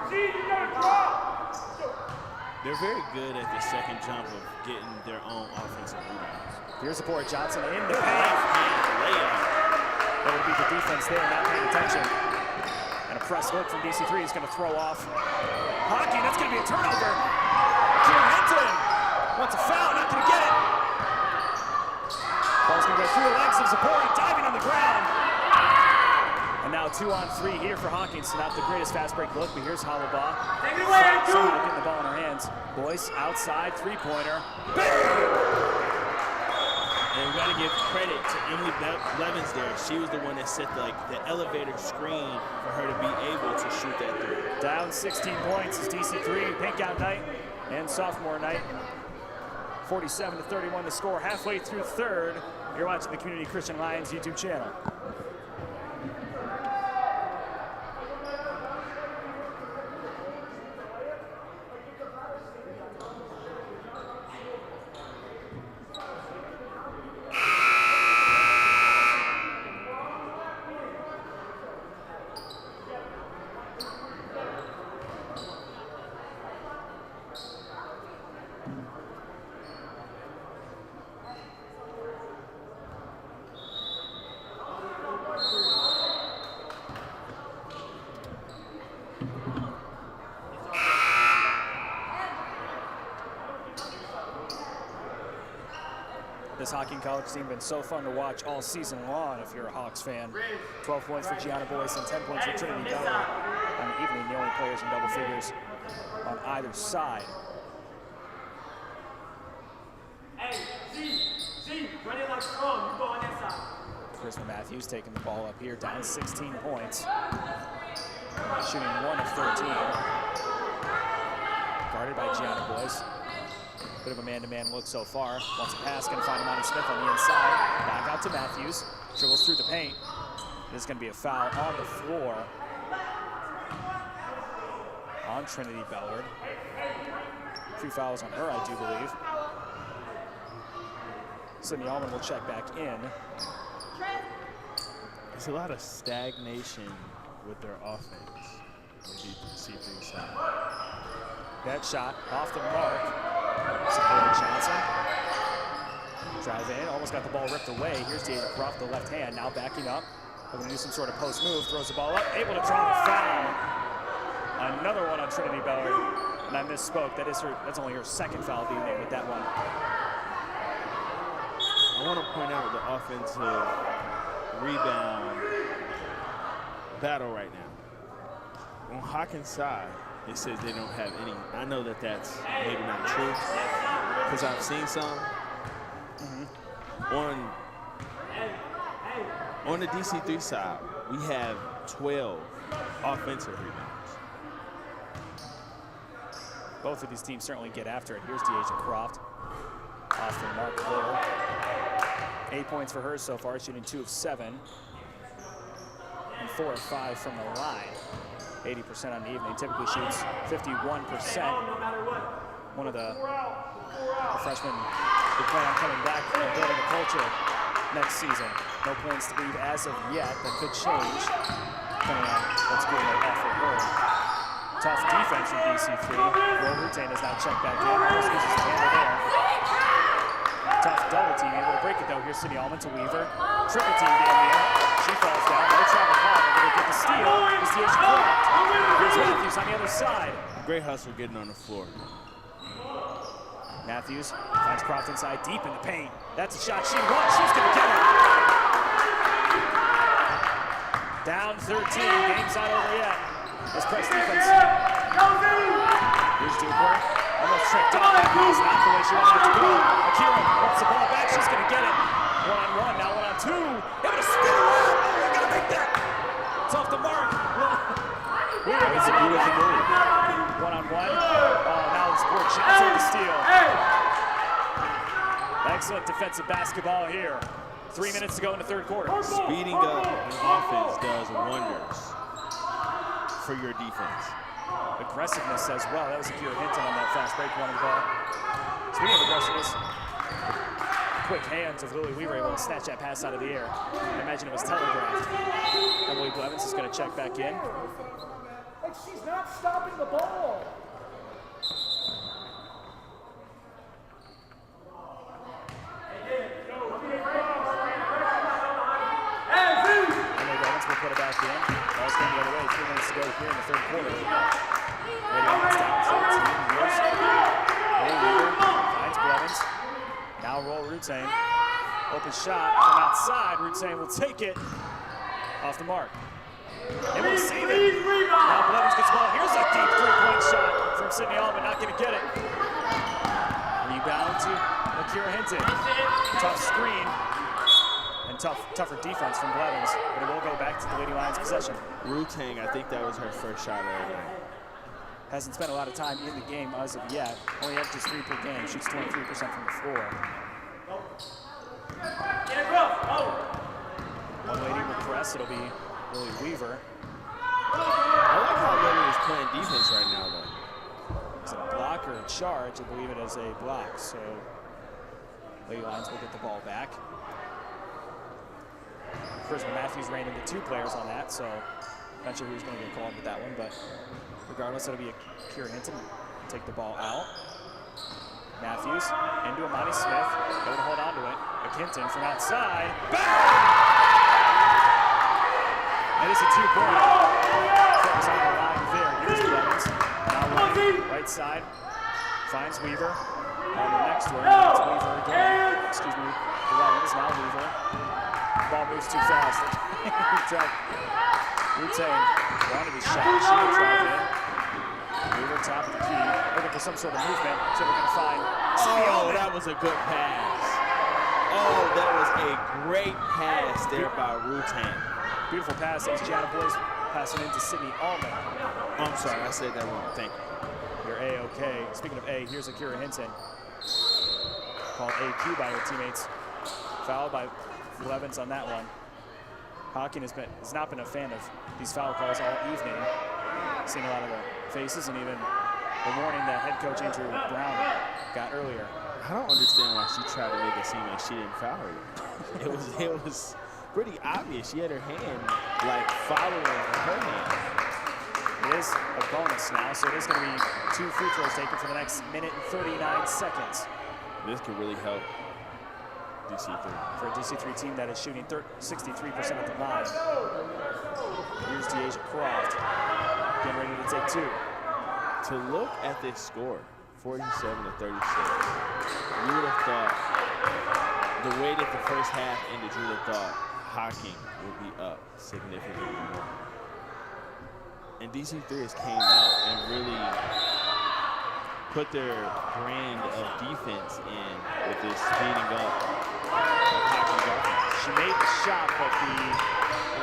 They're very good at the second jump of getting their own offensive rebounds. Here's the board. Johnson in the paint. That would be the defense there, not paying attention. And a press look from DC3 is going to throw off Hocking. That's going to be a turnover. Kieran Hinton wants a foul, not going to get it. Ball's going to go through the legs of Sophomore, diving on the ground. And now 2-on-3 here for Hocking. So not the greatest fast break look, but here's Hollabaugh. Somehow getting the ball in her hands. Boyce outside, 3-pointer. Bang! And we got to give credit to Emily Blevins there. She was the one that set the elevator screen for her to be able to shoot that 3. Down 16 points is DC3, pink out night and sophomore night. 47-31 to score halfway through 3rd. You're watching the Community Christian Lions YouTube channel. This Hocking College team been so fun to watch all season long if you're a Hawks fan. 12 points for Gianna Boyce and 10 points for Trinity Bellard on the evening. The only players in double figures on either side. Hey, Z, run it like strong. You go on that Charisma Matthews taking the ball up here, down 16 points. Shooting 1 of 13. Guarded by Gianna Boyce. Bit of a man-to-man look so far. Wants a pass, gonna find Imani Smith on the inside. Back out to Matthews. Dribbles through the paint. There's gonna be a foul on the floor on Trinity Bellard. 3 fouls on her, I do believe. Sydney Allman will check back in. There's a lot of stagnation with their offense on D3 side. That shot off the mark. Supported Johnson. Drive in, almost got the ball ripped away. Here's Deja Croft, the left hand, now backing up. We're gonna do some sort of post move, throws the ball up, able to draw the foul. Another one on Trinity Bellard, and I misspoke. That's only her second foul of the evening with that one. I want to point out the offensive rebound battle right now. On Hocking's side, it says they don't have any. I know that that's maybe not true because I've seen some. On the DC3 side, we have 12 offensive rebounds. Both of these teams certainly get after it. Here's Deja Croft off the mark there. 8 points for her so far, shooting 2 of 7 and 4 of 5 from the line. 80% on the evening, typically shoots 51%. One of the freshmen who plan on coming back and building a culture next season. No plans to leave as of yet. That could change depending on what school they offer her. Tough defense from DC3. Will Rutain has now checked back in. Almost uses his handle there. Tough double team. Able to break it though. Here's Sydney Allman to Weaver. Triple team down there. She falls down. No travel call. They're going to get the steal. It's the Deja Croft. Here's Matthews on the other side. Great hustle getting on the floor. Matthews finds Croft inside, deep in the paint. That's a shot she wants. She's going to get it. Down 13. Game's not over yet. This press defense. Here's Duper. Almost tripped up. That ball's not the way she wanted it to go. Akira wants the ball back. She's going to get it. 1-on-1. Now 1-on-2. Able to spin around. Oh, they're going to make that. It's off the mark. It's a beautiful move. 1-on-1. Oh, now it's Sport Johnson to steal. Excellent defensive basketball here. 3 minutes to go in the third quarter. Speeding up an offense does wonders for your defense. Aggressiveness as well. That was Akira Hinton on that fast break running the ball. Speaking of aggressiveness, quick hands of Lily Weaver able to snatch that pass out of the air. I imagine it was telegraphed. Emily Blevins is going to check back in. Like she's not stopping the ball. Emily Blevins will put it back in. Ball's going the other way. 3 minutes to go here in the third quarter. Lady Blevins down 17 years. Lily Weaver finds Blevins. Now roll Rutain. Open shot from outside. Rutain will take it off the mark. Able to save it. Now Blevins gets the ball. Here's a deep three-point shot from Sydney Allman. Not going to get it. Rebound to Akira Hinton. Tough screen and tougher defense from Blevins. But it will go back to the Lady Lions' possession. Rutain, I think that was her first shot of the night. Hasn't spent a lot of time in the game as of yet. Only averages 3 per game. Shoots 23% from the floor. One lady will press. It'll be Lily Weaver. I like how Lily is playing defense right now, though. Is it a block or a charge? I believe it is a block. So Lady Lions will get the ball back. Charisma Matthews ran into 2 players on that, so not sure who's going to get called with that one, but regardless, it'll be Akira Hinton take the ball out. Matthews into Imani Smith, able to hold on to it. Hinton from outside. Bang! That is a 2-point. Focus on the line there. Here's Blevins. Now running right side. Finds Weaver. On the next one, it's Weaver again. Excuse me. The line is now Weaver. Ball moves too fast. Rutain wanted his shot. She will drive in. Weaver top of the key. Looking for some sort of movement. So we're going to find. Oh, that was a good pass. Oh, that was a great pass there by Rutan. Beautiful pass. It's Gianna Boyce passing into Sydney Allman. Oh, I'm sorry, I said that wrong. Thank you. You're A-okay. Speaking of A, here's Akira Hinton. Called AQ by her teammates. Fouled by Blevins on that one. Hocking has not been a fan of these foul calls all evening. Seen a lot of the faces and even the warning that head coach Andrew Brown got earlier. I don't understand why she tried to make it seem like she didn't foul her. It was pretty obvious. She had her hand like following her hand. It is a bonus now, so it is going to be 2 free throws taken for the next minute and 39 seconds. This could really help DC3. For a DC3 team that is shooting 63% at the line. Here's Deasia Croft getting ready to take 2. To look at this score, 47-36, you would have thought, the way that the first half ended, you would have thought Hocking would be up significantly more. And DC3 has came out and really put their brand of defense in with this speeding up of Hocking offense. She made the shot, but the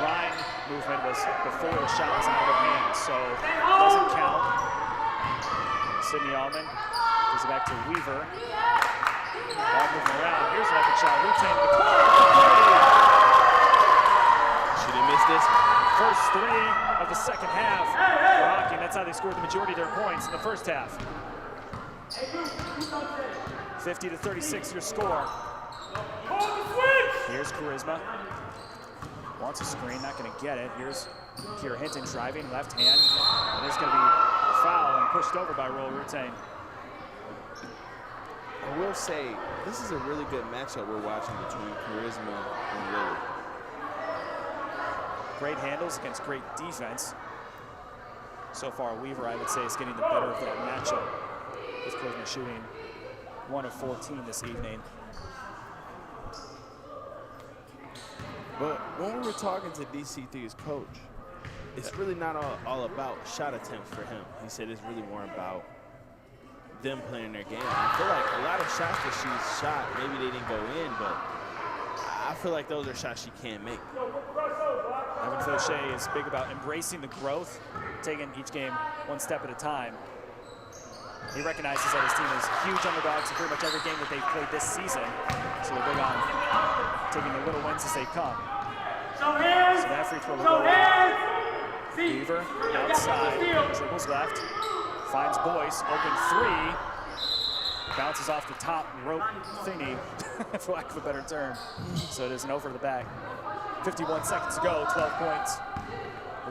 line movement was before the shot was out of her hands, so it doesn't count. Sydney Allman gives it back to Weaver. Ball moving around. Here's an open shot. Rutan in the corner. She didn't miss this. First 3 of the second half for Hocking. That's how they scored the majority of their points in the first half. 50-36 your score. Here's Charisma. Wants a screen, not going to get it. Here's Kira Hinton driving, left hand. And it's going to be a foul and pushed over by Roll Rutan. I will say, this is a really good matchup we're watching between Charisma and Lily. Great handles against great defense. So far, Weaver, I would say, is getting the better of that matchup, with Charisma shooting 1 of 14 this evening. But when we were talking to DC3's coach, it's really not all about shot attempts for him. He said it's really more about them playing their game. I feel like a lot of shots that she's shot, maybe they didn't go in, but I feel like those are shots she can't make. Evan Fauché is big about embracing the growth, taking each game 1 step at a time. He recognizes that his team is huge underdogs in pretty much every game that they've played this season, so they're big on taking the little wins as they come. So that free throw will go in. Weaver outside, dribbles left, finds Boyce, open 3, bounces off the top rope thingy, for lack of a better term. So it is an over the back. 51 seconds to go, 12 points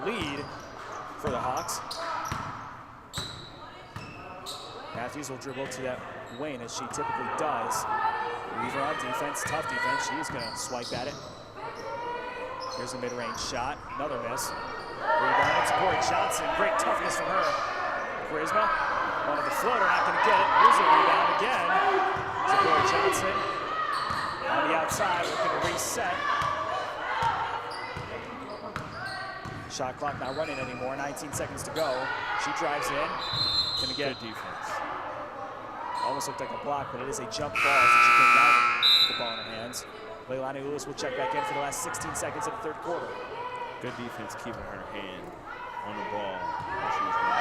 lead for the Hawks. Matthews will dribble to that wing as she typically does. Weaver on defense, tough defense. She is going to swipe at it. Here's a mid-range shot, another miss. Rebound, Corey Johnson, great toughness from her. Charisma, wanted the floater, not going to get it. Here's a rebound again. Corey Johnson on the outside, looking to reset. Shot clock not running anymore, 19 seconds to go. She drives in, going to get good defense. Almost looked like a block, but it is a jump ball as she came down with the ball in her hands. Leilani Lewis will check back in for the last 16 seconds of the 3rd quarter. Good defense keeping her hand on the ball when she was going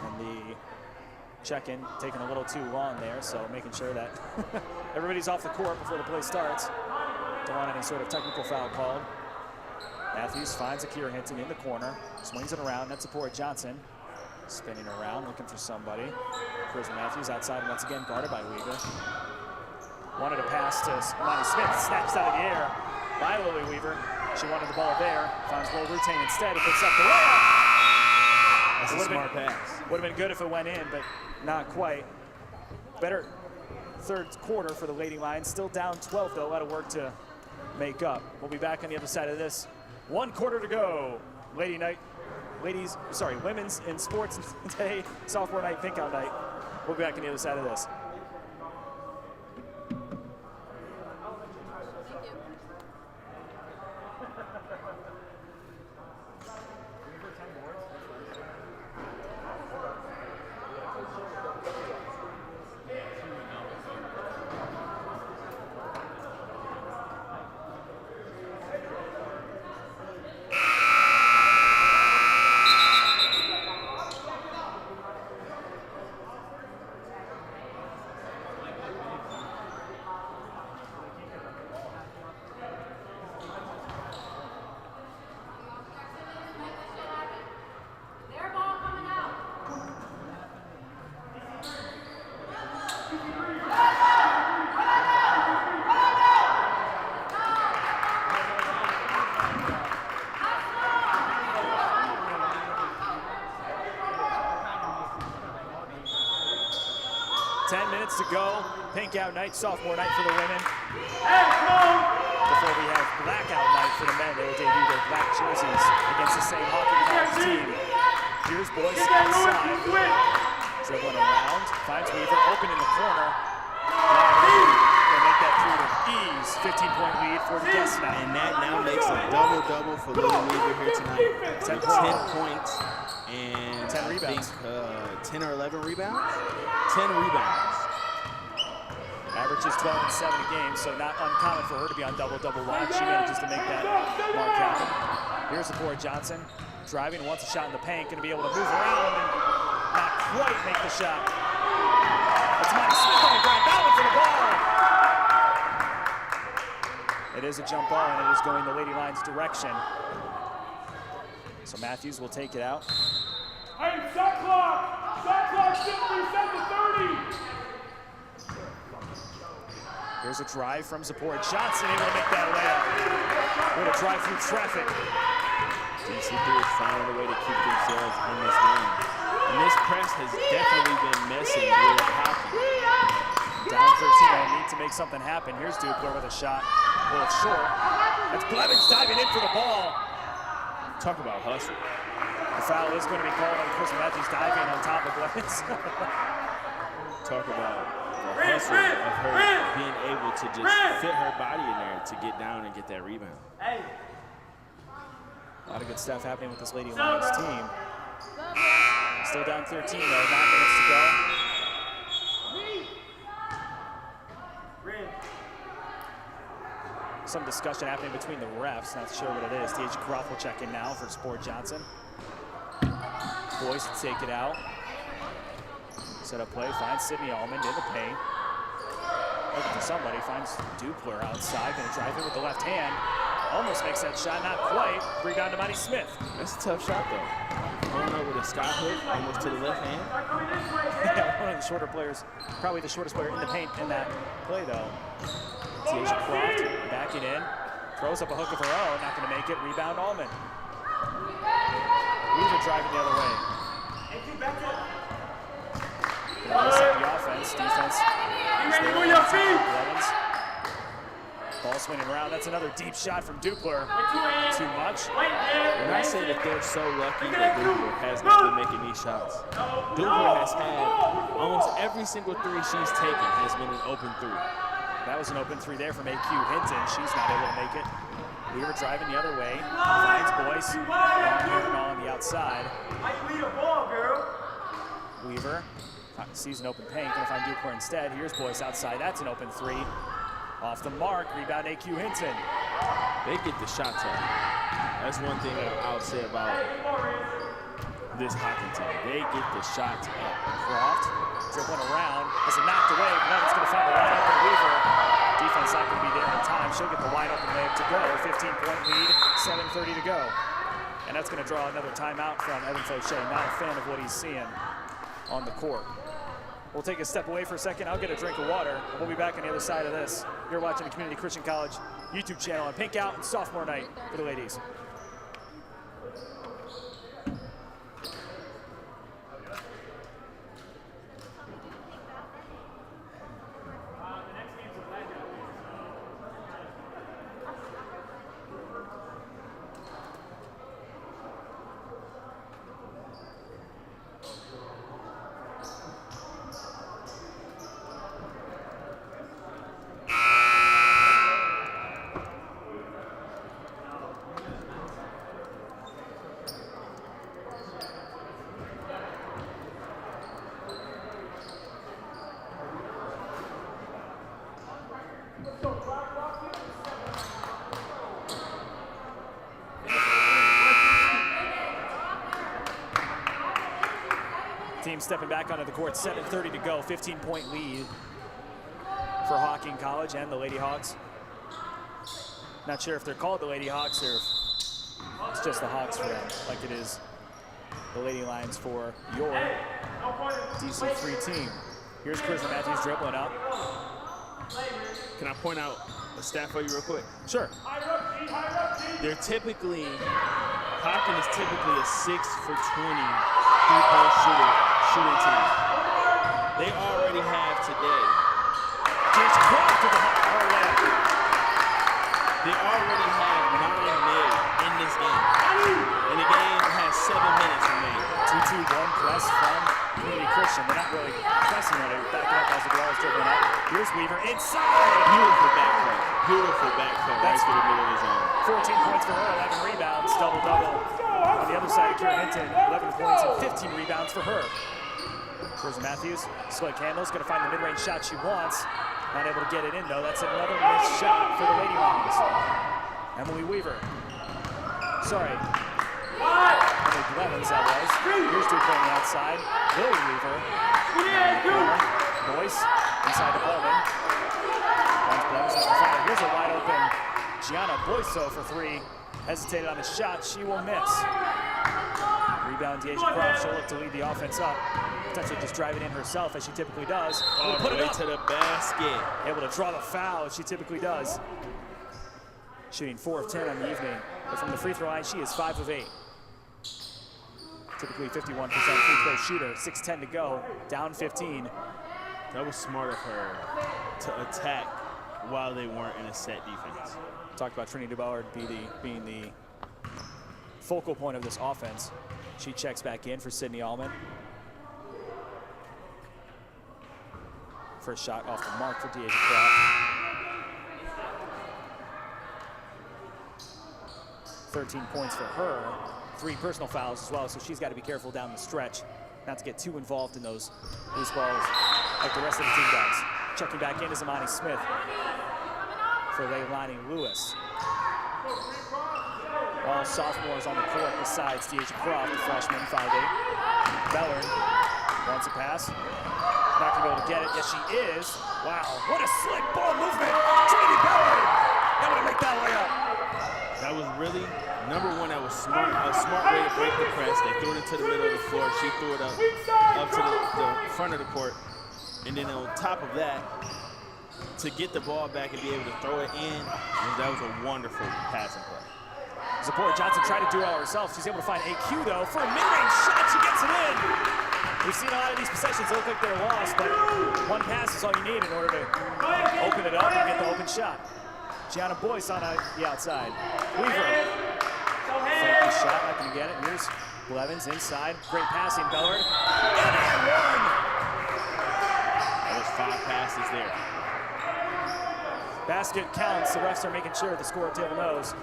And the check-in taking a little too long there, so making sure that everybody's off the court before the play starts. Don't want any sort of technical foul called. Matthews finds Akira Hinton in the corner, swings it around, that's Zipporah Johnson. Spinning around, looking for somebody. Charisma Matthews outside once again, guarded by Weaver. Wanted a pass to Lonnie Smith, snaps out of the air by Lily Weaver. She wanted the ball there, finds Roll Rutan instead, who picks up the layup. That's a smart pass. Would have been good if it went in, but not quite. Better 3rd quarter for the Lady Lions. Still down 12, though, a lot of work to make up. We'll be back on the other side of this. 1 quarter to go. Women's in sports today, sophomore night, pink out night. We'll be back on the other side of this. blackout night, sophomore night for the women. Hey, come on! Before we have blackout night for the men, they will debut their black jerseys against the same Hocking College team. Here's Boyce outside, dribbling around, finds Weaver open in the corner. They make that through with ease. 15-point lead for the guests now. And that now makes a double-double for Little Weaver here tonight. 10 points and 10 rebounds. I think 10 or 11 rebounds? 10 rebounds. Averages 12 and 7 a game, so not uncommon for her to be on double-double watch. She manages to make that mark happen. Here's Sophomore Johnson, driving, wants a shot in the paint, going to be able to move around and not quite make the shot. It's Monty Smith on the ground, battling for the ball. It is a jump ball, and it is going the Lady Lions' direction. So Matthews will take it out. Hey, shot clock! Shot clock, simply set to 30! Here's a drive from Sophomore Johnson, able to make that layup. What a drive through traffic. DC3 is finding a way to keep themselves in this game. And this press has definitely been messing with Hocking. Down 13, they'll need to make something happen. Here's Dupler with a shot. Well, it's short. That's Blevins diving in for the ball. Talk about hustle. The foul is going to be called on Chris Matthews diving on top of Blevins. Talk about the hustle of her being able to just fit her body in there to get down and get that rebound. Hey. A lot of good stuff happening with this Lady Lions team. Still down 13 though, 9 minutes to go. Some discussion happening between the refs, not sure what it is. TJ Croft will check in now for Sport Johnson. Boyce to take it out. Set up play, finds Sydney Almond in the paint. Looking for somebody, finds Dupler outside, gonna drive in with the left hand. Almost makes that shot, not quite. Rebound to Monty Smith. That's a tough shot though. Going over the sky hook, almost to the left hand. Yeah, one of the shorter players, probably the shortest player in the paint in that play though. Tasia Croft backing in, throws up a hook of her own, not gonna make it. Rebound Almond. Weaver driving the other way. The offense, defense. Blevins. Ball swinging around. That's another deep shot from Dupler. Too much. When I say that they're so lucky that Dupler has not been making these shots. Dupler has had almost every single three she's taken has been an open three. That was an open three there from AQ Hinton. She's not able to make it. Weaver driving the other way. Finds Boyce. On the outside. Weaver sees an open paint. Gonna find Dupler instead. Here's Boyce outside. That's an open three. Off the mark. Rebound AQ Hinton. They get the shots up. That's one thing I'll say about this Hocking team. They get the shots up. Croft dribbling around. Has it knocked away. Blevins gonna find a wide open Weaver. Defense not gonna be there in time. She'll get the wide open layup to go. 15-point lead. 7:30 to go. And that's gonna draw another timeout from Evan Fauché. Not a fan of what he's seeing on the court. We'll take a step away for a second. I'll get a drink of water. We'll be back on the other side of this. You're watching the Community Christian College YouTube channel on Pink Out and Sophomore Night for the ladies. Team stepping back onto the court, 7:30 to go, 15-point lead for Hocking College and the Lady Hawks. Not sure if they're called the Lady Hawks or if it's just the Hawks for them, like it is the Lady Lions for your DC3 team. Here's Chris Matthews dribbling up. Can I point out a stat for you real quick? Sure. They're typically, Hocking is typically a 6 for 20 three-point shooting team. They already have today Deja Croft with the hard layup. They already have 9 made in this game. And the game has 7 minutes remaining. 2-2-1 press from Community Christian. They're not really pressing on it. Back up as the ball is dribbling up. Here's Weaver inside. Beautiful backcourt. Beautiful backcourt right through the middle of the zone. 14 points for her, 11 rebounds, double-double. On the other side of Kira Hinton, 11 points and 15 rebounds for her. Here's Matthews, slick handles, gonna find the mid-range shot she wants. Not able to get it in though. That's another missed shot for the Lady Lions. Emily Weaver. Sorry. Emily Blevins, that was. Here's Duke on the outside. Lily Weaver. Boyce inside the Blevin. Here's a wide open Gianna Boyce for 3. Hesitated on the shot. She will miss. Rebound, Deja Croft. She'll look to lead the offense up. Potentially just driving in herself as she typically does. Put it to the basket. Able to draw the foul as she typically does. Shooting 4 of 10 on the evening. But from the free throw line, she is 5 of 8. Typically 51% free throw shooter. 6:10 to go. Down 15. That was smart of her to attack while they weren't in a set defense. Talked about Trinity Ballard being the focal point of this offense. She checks back in for Sydney Allman. First shot off the mark for Deja Croft. 13 points for her. 3 personal fouls as well, so she's got to be careful down the stretch not to get too involved in those loose balls like the rest of the team does. Checking back in is Amani Smith for Leilani Lewis. All sophomores on the court besides Deja Croft, the freshman, 5'8". Bellard wants a pass. Not gonna be able to get it. Yes, she is. Wow, what a slick ball movement. Trinity Bellard able to make that layup. That was really, number one, that was smart. A smart way to break the press. They threw it into the middle of the floor. She threw it up to the front of the court. And then on top of that, to get the ball back and be able to throw it in, that was a wonderful passing play. Zipporah Johnson tried to do it all herself. She's able to find AQ though for a mid-range shot. She gets it in. We've seen a lot of these possessions look like they're lost, but one pass is all you need in order to open it up and get the open shot. Gianna Boyce on the outside. Weaver. Fake the shot, not gonna get it. Here's Blevins inside. Great passing, Bellard. And one. That was 5 passes there. Basket counts. The refs are making sure the score table knows.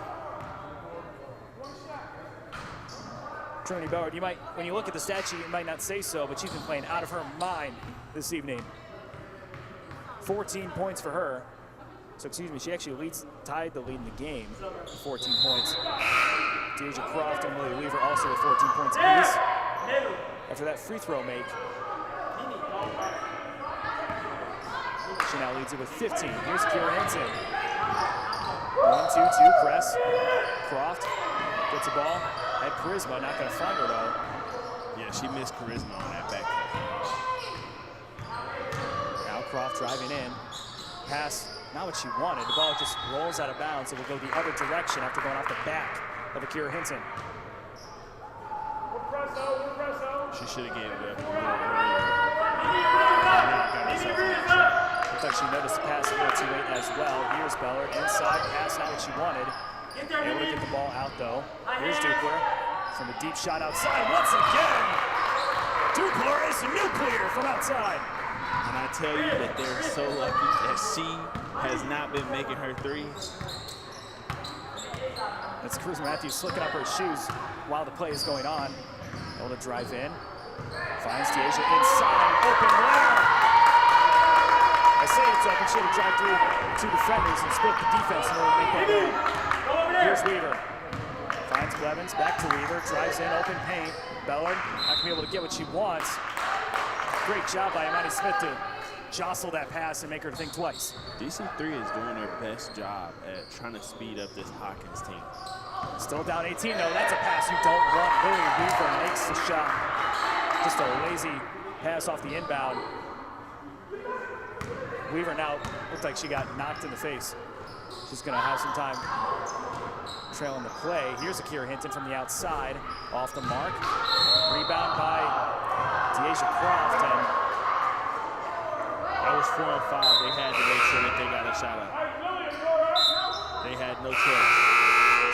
Trinity Bellard, you might, when you look at the stat sheet, you might not say so, but she's been playing out of her mind this evening. 14 points for her. So, excuse me, she actually tied the lead in the game with 14 points. Deja Croft and Lily Weaver also with 14 points apiece. After that free throw make, she now leads it with 15. Here's Kira Hinton. 1-2-2 press. Croft gets the ball. Had Charisma, not gonna find her though. Yeah, she missed Charisma on that back. Now Croft driving in. Pass, not what she wanted. The ball just rolls out of bounds. It will go the other direction after going off the back of Akira Hinton. She should have gave it up. Looks like she noticed the pass a little too late as well. Here's Bellard inside, pass not what she wanted. Able to get the ball out though. Here's Dupler from a deep shot outside once again. Dupler is nuclear from outside. And I tell you that they're so lucky that she has not been making her threes. That's Cruz Matthews slicking up her shoes while the play is going on. Able to drive in. Finds Deja inside, open layup. I say it's open, she had to drive through 2 defenders and split the defense in order to make that layup. Here's Weaver. Finds Blevins, back to Weaver, drives in, open paint. Bellard, not gonna be able to get what she wants. Great job by Amani Smith to jostle that pass and make her think twice. DC3 is doing their best job at trying to speed up this Hawkins team. Still down 18 though, that's a pass you don't want. Lily Weaver makes the shot. Just a lazy pass off the inbound. Weaver now looked like she got knocked in the face. She's gonna have some time trailing the play. Here's Akira Hinton from the outside, off the mark. Rebound by Deja Croft, and That was 4 on 5. They had to make sure that they got a shot up. They had no choice.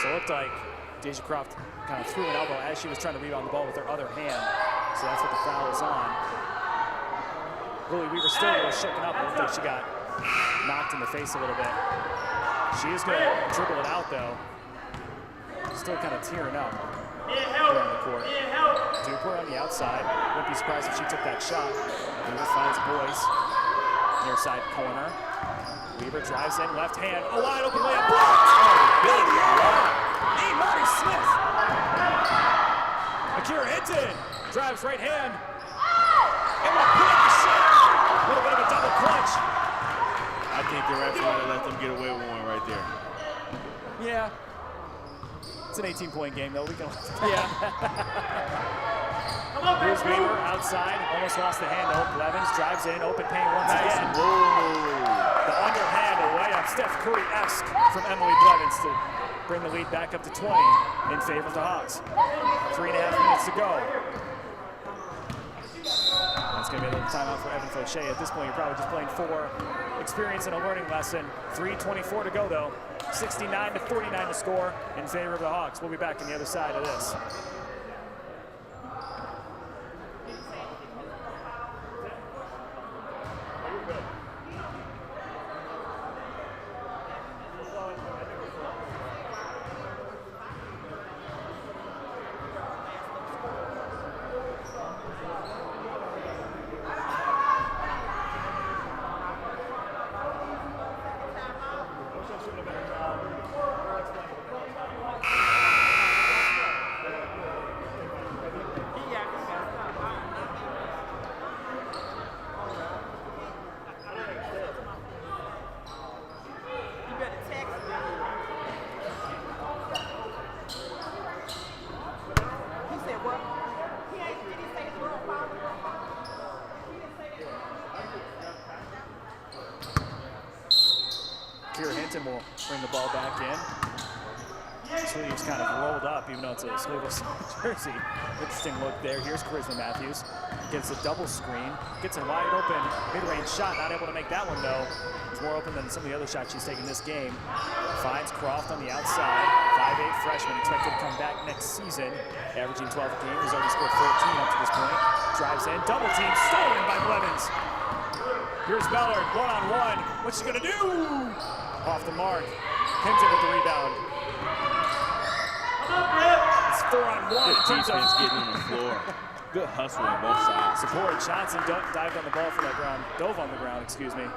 So it looked like Deja Croft kind of threw an elbow as she was trying to rebound the ball with her other hand. So that's what the foul is on. Lily Weaver still a little shooken up. It looked like she got knocked in the face a little bit. She is going to dribble it out, though. Still kind of tearing up here on the court. Dupler on the outside. Wouldn't be surprised if she took that shot. Weaver finds Boyce. Near side corner. Weaver drives in, left hand. A wide open layup. Blocked! Oh, big block. Marty Smith. Akira Hinton drives right hand. And will put up the shot. A little bit of a double clutch. I think the refs might have let them get away with one right there. Yeah. It's an 18-point game, though. We can. Yeah. Here's Weaver outside. Almost lost the handle. Blevins drives in. Open paint once again. Whoa. The underhand layup. Steph Curry-esque from Emily Blevins to bring the lead back up to 20 in favor of the Hawks. 3.5 minutes to go. That's going to be a little timeout for Evan Fauché. At this point, you're probably just playing for experience and a learning lesson. 3:24 to go, though. 69-49 to score in favor of the Hawks. We'll be back on the other side of this. Hinton will bring the ball back in. Sleeves kind of rolled up, even though it's a sleeveless jersey. Interesting look there. Here's Charisma Matthews. Gets a double screen. Gets a wide open mid-range shot. Not able to make that one, though. It's more open than some of the other shots she's taken this game. Finds Croft on the outside. 5'8" freshman, expected to come back next season. Averaging 12 a game. He's already scored 14 up to this point. Drives in. Double team. Stolen by Blevins. Here's Bellard. One-on-one. What's she going to do? Off the mark. Hinton with the rebound. It's 4-on-1. Good defense getting on the floor. Good hustle on both sides. Support. Johnson dived on the ball for that ground. Dove on the ground, excuse me.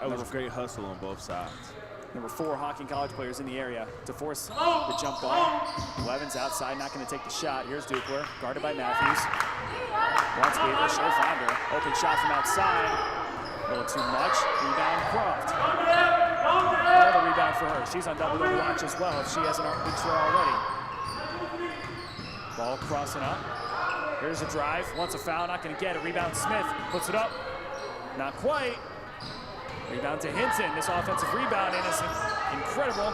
That was a great hustle on both sides. Number 4 Hocking College players in the area to force the jump ball. Blevins outside, not going to take the shot. Here's Dupler, guarded by Matthews. Wants Weaver, she'll find her. Open shot from outside. A little too much. Rebound Croft. Another rebound for her. She's on double-double watch as well if she hasn't reached her already. Ball crossing up. Here's a drive. Wants a foul, not going to get it. Rebound Smith puts it up. Not quite. Rebound to Hinton. This offensive rebounding is incredible.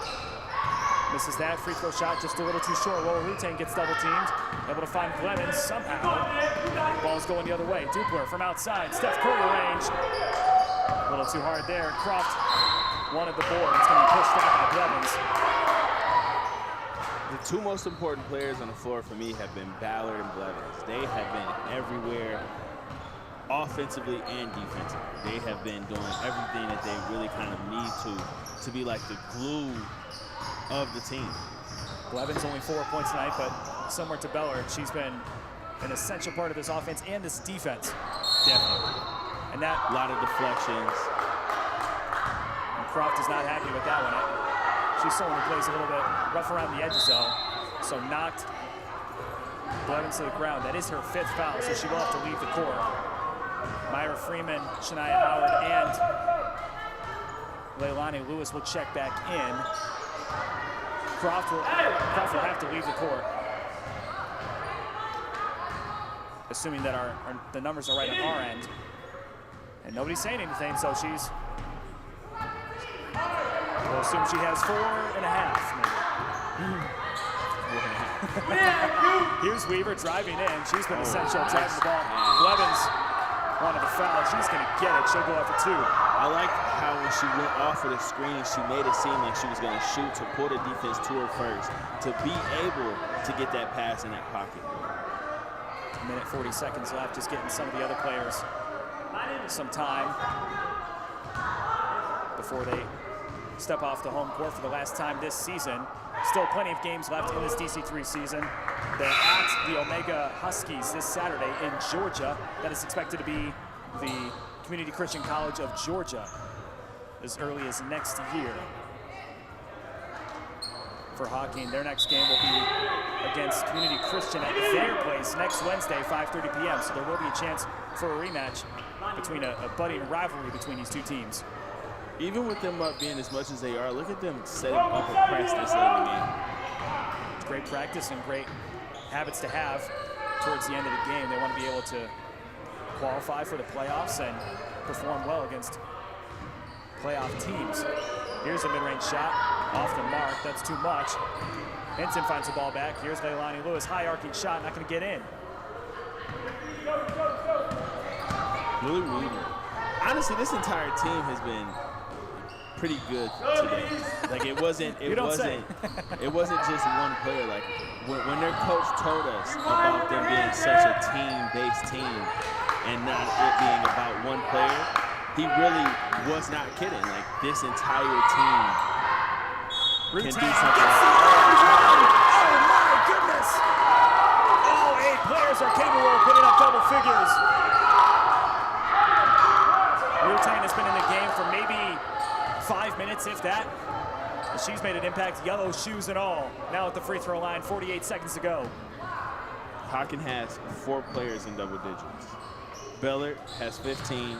Misses that free throw shot just a little too short. Lower Rutain gets double teamed. Able to find Blevins somehow. Ball's going the other way. Dupler from outside. Steph Curry range. A little too hard there. Croft wanted the board. It's going to be pushed out by Blevins. The two most important players on the floor for me have been Ballard and Blevins. They have been everywhere, offensively and defensively. They have been doing everything that they really kind of need to be like the glue of the team. Blevins only 4 points tonight, but similar to Bellard, she's been an essential part of this offense and this defense. Definitely. And that a lot of deflections. And Croft is not happy with that one. She's someone who plays a little bit rough around the edges, though. So knocked Blevins to the ground. That is her 5th foul, so she will have to leave the court. Myra Freeman, Shania Howard, and Leilani Lewis will check back in. Croft will have to leave the court. Assuming that the numbers are right on our end. And nobody's saying anything, so we'll assume she has 4.5, maybe. Here's Weaver driving in. She's been essential driving the ball. Blevins wanted the foul. She's going to get it. She'll go out for 2. I like how when she went off of the screen, she made it seem like she was going to shoot to pull the defense to her first, to be able to get that pass in that pocket. A minute 40 seconds left, just getting some of the other players some time before they step off the home court for the last time this season. Still plenty of games left in this DC3 season. They're at the Omega Huskies this Saturday in Georgia. That is expected to be the Community Christian College of Georgia as early as next year. For Hocking, their next game will be against Community Christian at their place next Wednesday, 5:30 p.m. So there will be a chance for a rematch between a budding rivalry between these two teams. Even with them up being as much as they are, look at them setting up a press this late in the game. It's great practice and great habits to have towards the end of the game. They want to be able to qualify for the playoffs and perform well against playoff teams. Here's a mid-range shot off the mark. That's too much. Hinton finds the ball back. Here's Leilani Lewis. High arcing shot, not going to get in. Lily Weaver. Honestly, this entire team has been pretty good today. Like it wasn't just one player. Like when their coach told us about them being such a team-based team and not it being about one player, he really was not kidding. Like this entire team can do something. Oh my goodness! All 8 players are capable of putting up double figures. Rutan has been in the game for maybe 5 minutes, if that. She's made an impact, yellow shoes and all. Now at the free throw line, 48 seconds to go. Hocking has 4 players in double digits. Bellert has 15,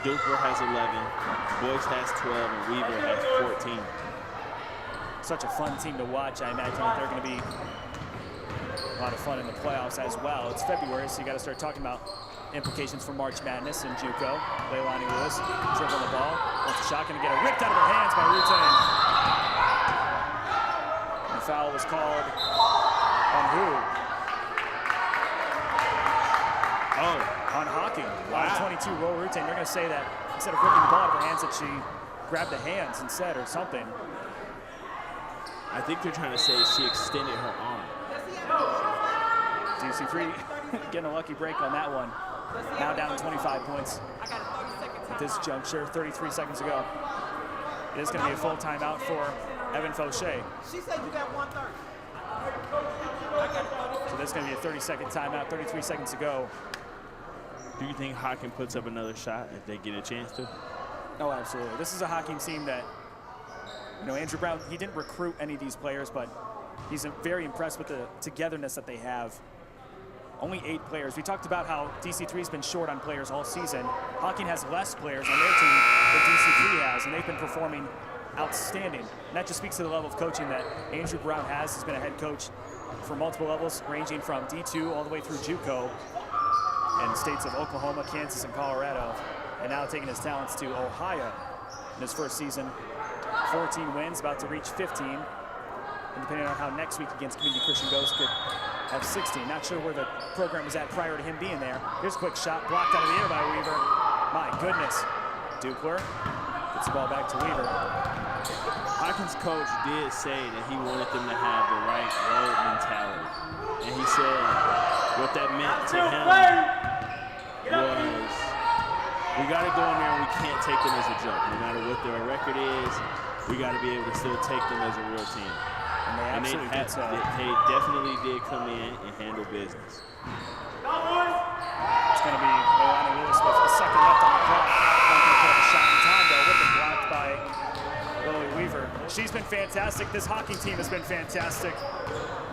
Dupler has 11, Boyce has 12, and Weaver has 14. Such a fun team to watch. I imagine that they're going to be a lot of fun in the playoffs as well. It's February, so you got to start talking about implications for March Madness and JUCO. Leilani Lewis dribbling the ball. Wants a shot, going to get it ripped out of her hands by Rutan. The foul was called on who? Oh, on Hocking. Wow. 22, Ro Rutan. They're going to say that instead of ripping the ball out of her hands, that she grabbed the hands instead or something. I think they're trying to say she extended her arm. DC3 getting a lucky break on that one. Now down 25 points at this juncture, 33 seconds to go. It is going to be a full timeout for Evan Fauché. She said you got 1:30. So this is going to be a 30-second timeout, 33 seconds to go. Do you think Hocking puts up another shot if they get a chance to? Oh, absolutely. This is a Hocking team that, you know, Andrew Brown, he didn't recruit any of these players, but he's very impressed with the togetherness that they have. Only 8 players. We talked about how DC3's been short on players all season. Hocking has less players on their team than DC3 has, and they've been performing outstanding. And that just speaks to the level of coaching that Andrew Brown has. He's been a head coach for multiple levels, ranging from D2 all the way through JUCO in states of Oklahoma, Kansas, and Colorado, and now taking his talents to Ohio in his first season. 14 wins, about to reach 15. And depending on how next week against Community Christian goes, could have 16. Not sure where the program was at prior to him being there. Here's a quick shot, blocked out of the air by Weaver. My goodness. Dupler gets the ball back to Weaver. Hocking's coach did say that he wanted them to have the right road mentality. And he said what that meant to him was we got to go in there and we can't take them as a joke. No matter what their record is, we got to be able to still take them as a real team. And they definitely did come in and handle business. It's going to be Leilani Lewis with a second left on the clock. Not going to put up a shot in time, though. With it blocked by Lily Weaver. She's been fantastic. This Hocking team has been fantastic.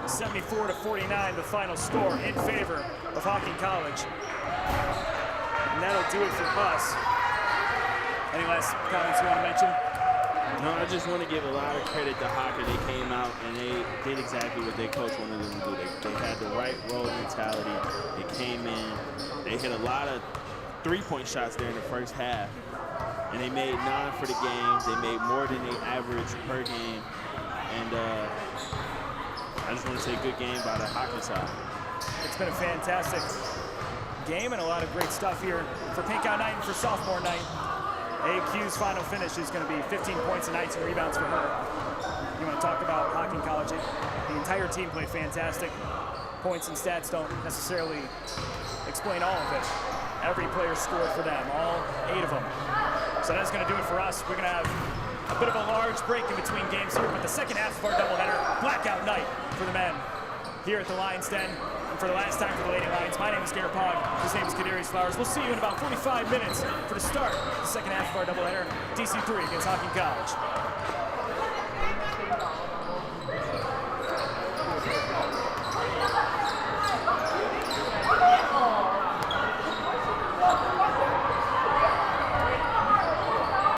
74-49, the final score in favor of Hocking College. And that'll do it for us. Any last comments you want to mention? No, I just want to give a lot of credit to Hocking. They came out and they did exactly what their coach wanted them to do. They had the right road mentality. They came in. They hit a lot of three-point shots there in the first half. And they made 9 for the game. They made more than they averaged per game. And I just want to say good game by the Hocking side. It's been a fantastic game and a lot of great stuff here for Pink Out Night and for Sophomore Night. AQ's final finish is going to be 15 points and 19 rebounds for her. You want to talk about Hocking College? The entire team played fantastic. Points and stats don't necessarily explain all of it. Every player scored for them, all 8 of them. So that's going to do it for us. We're going to have a bit of a large break in between games here, but the second half of our doubleheader, blackout night for the men here at the Lions Den. And for the last time for the Lady Lions, my name is Garrett Pog. His name is Kadarius Flowers. We'll see you in about 45 minutes for the start of the second half of our doubleheader, DC3 against Hocking College.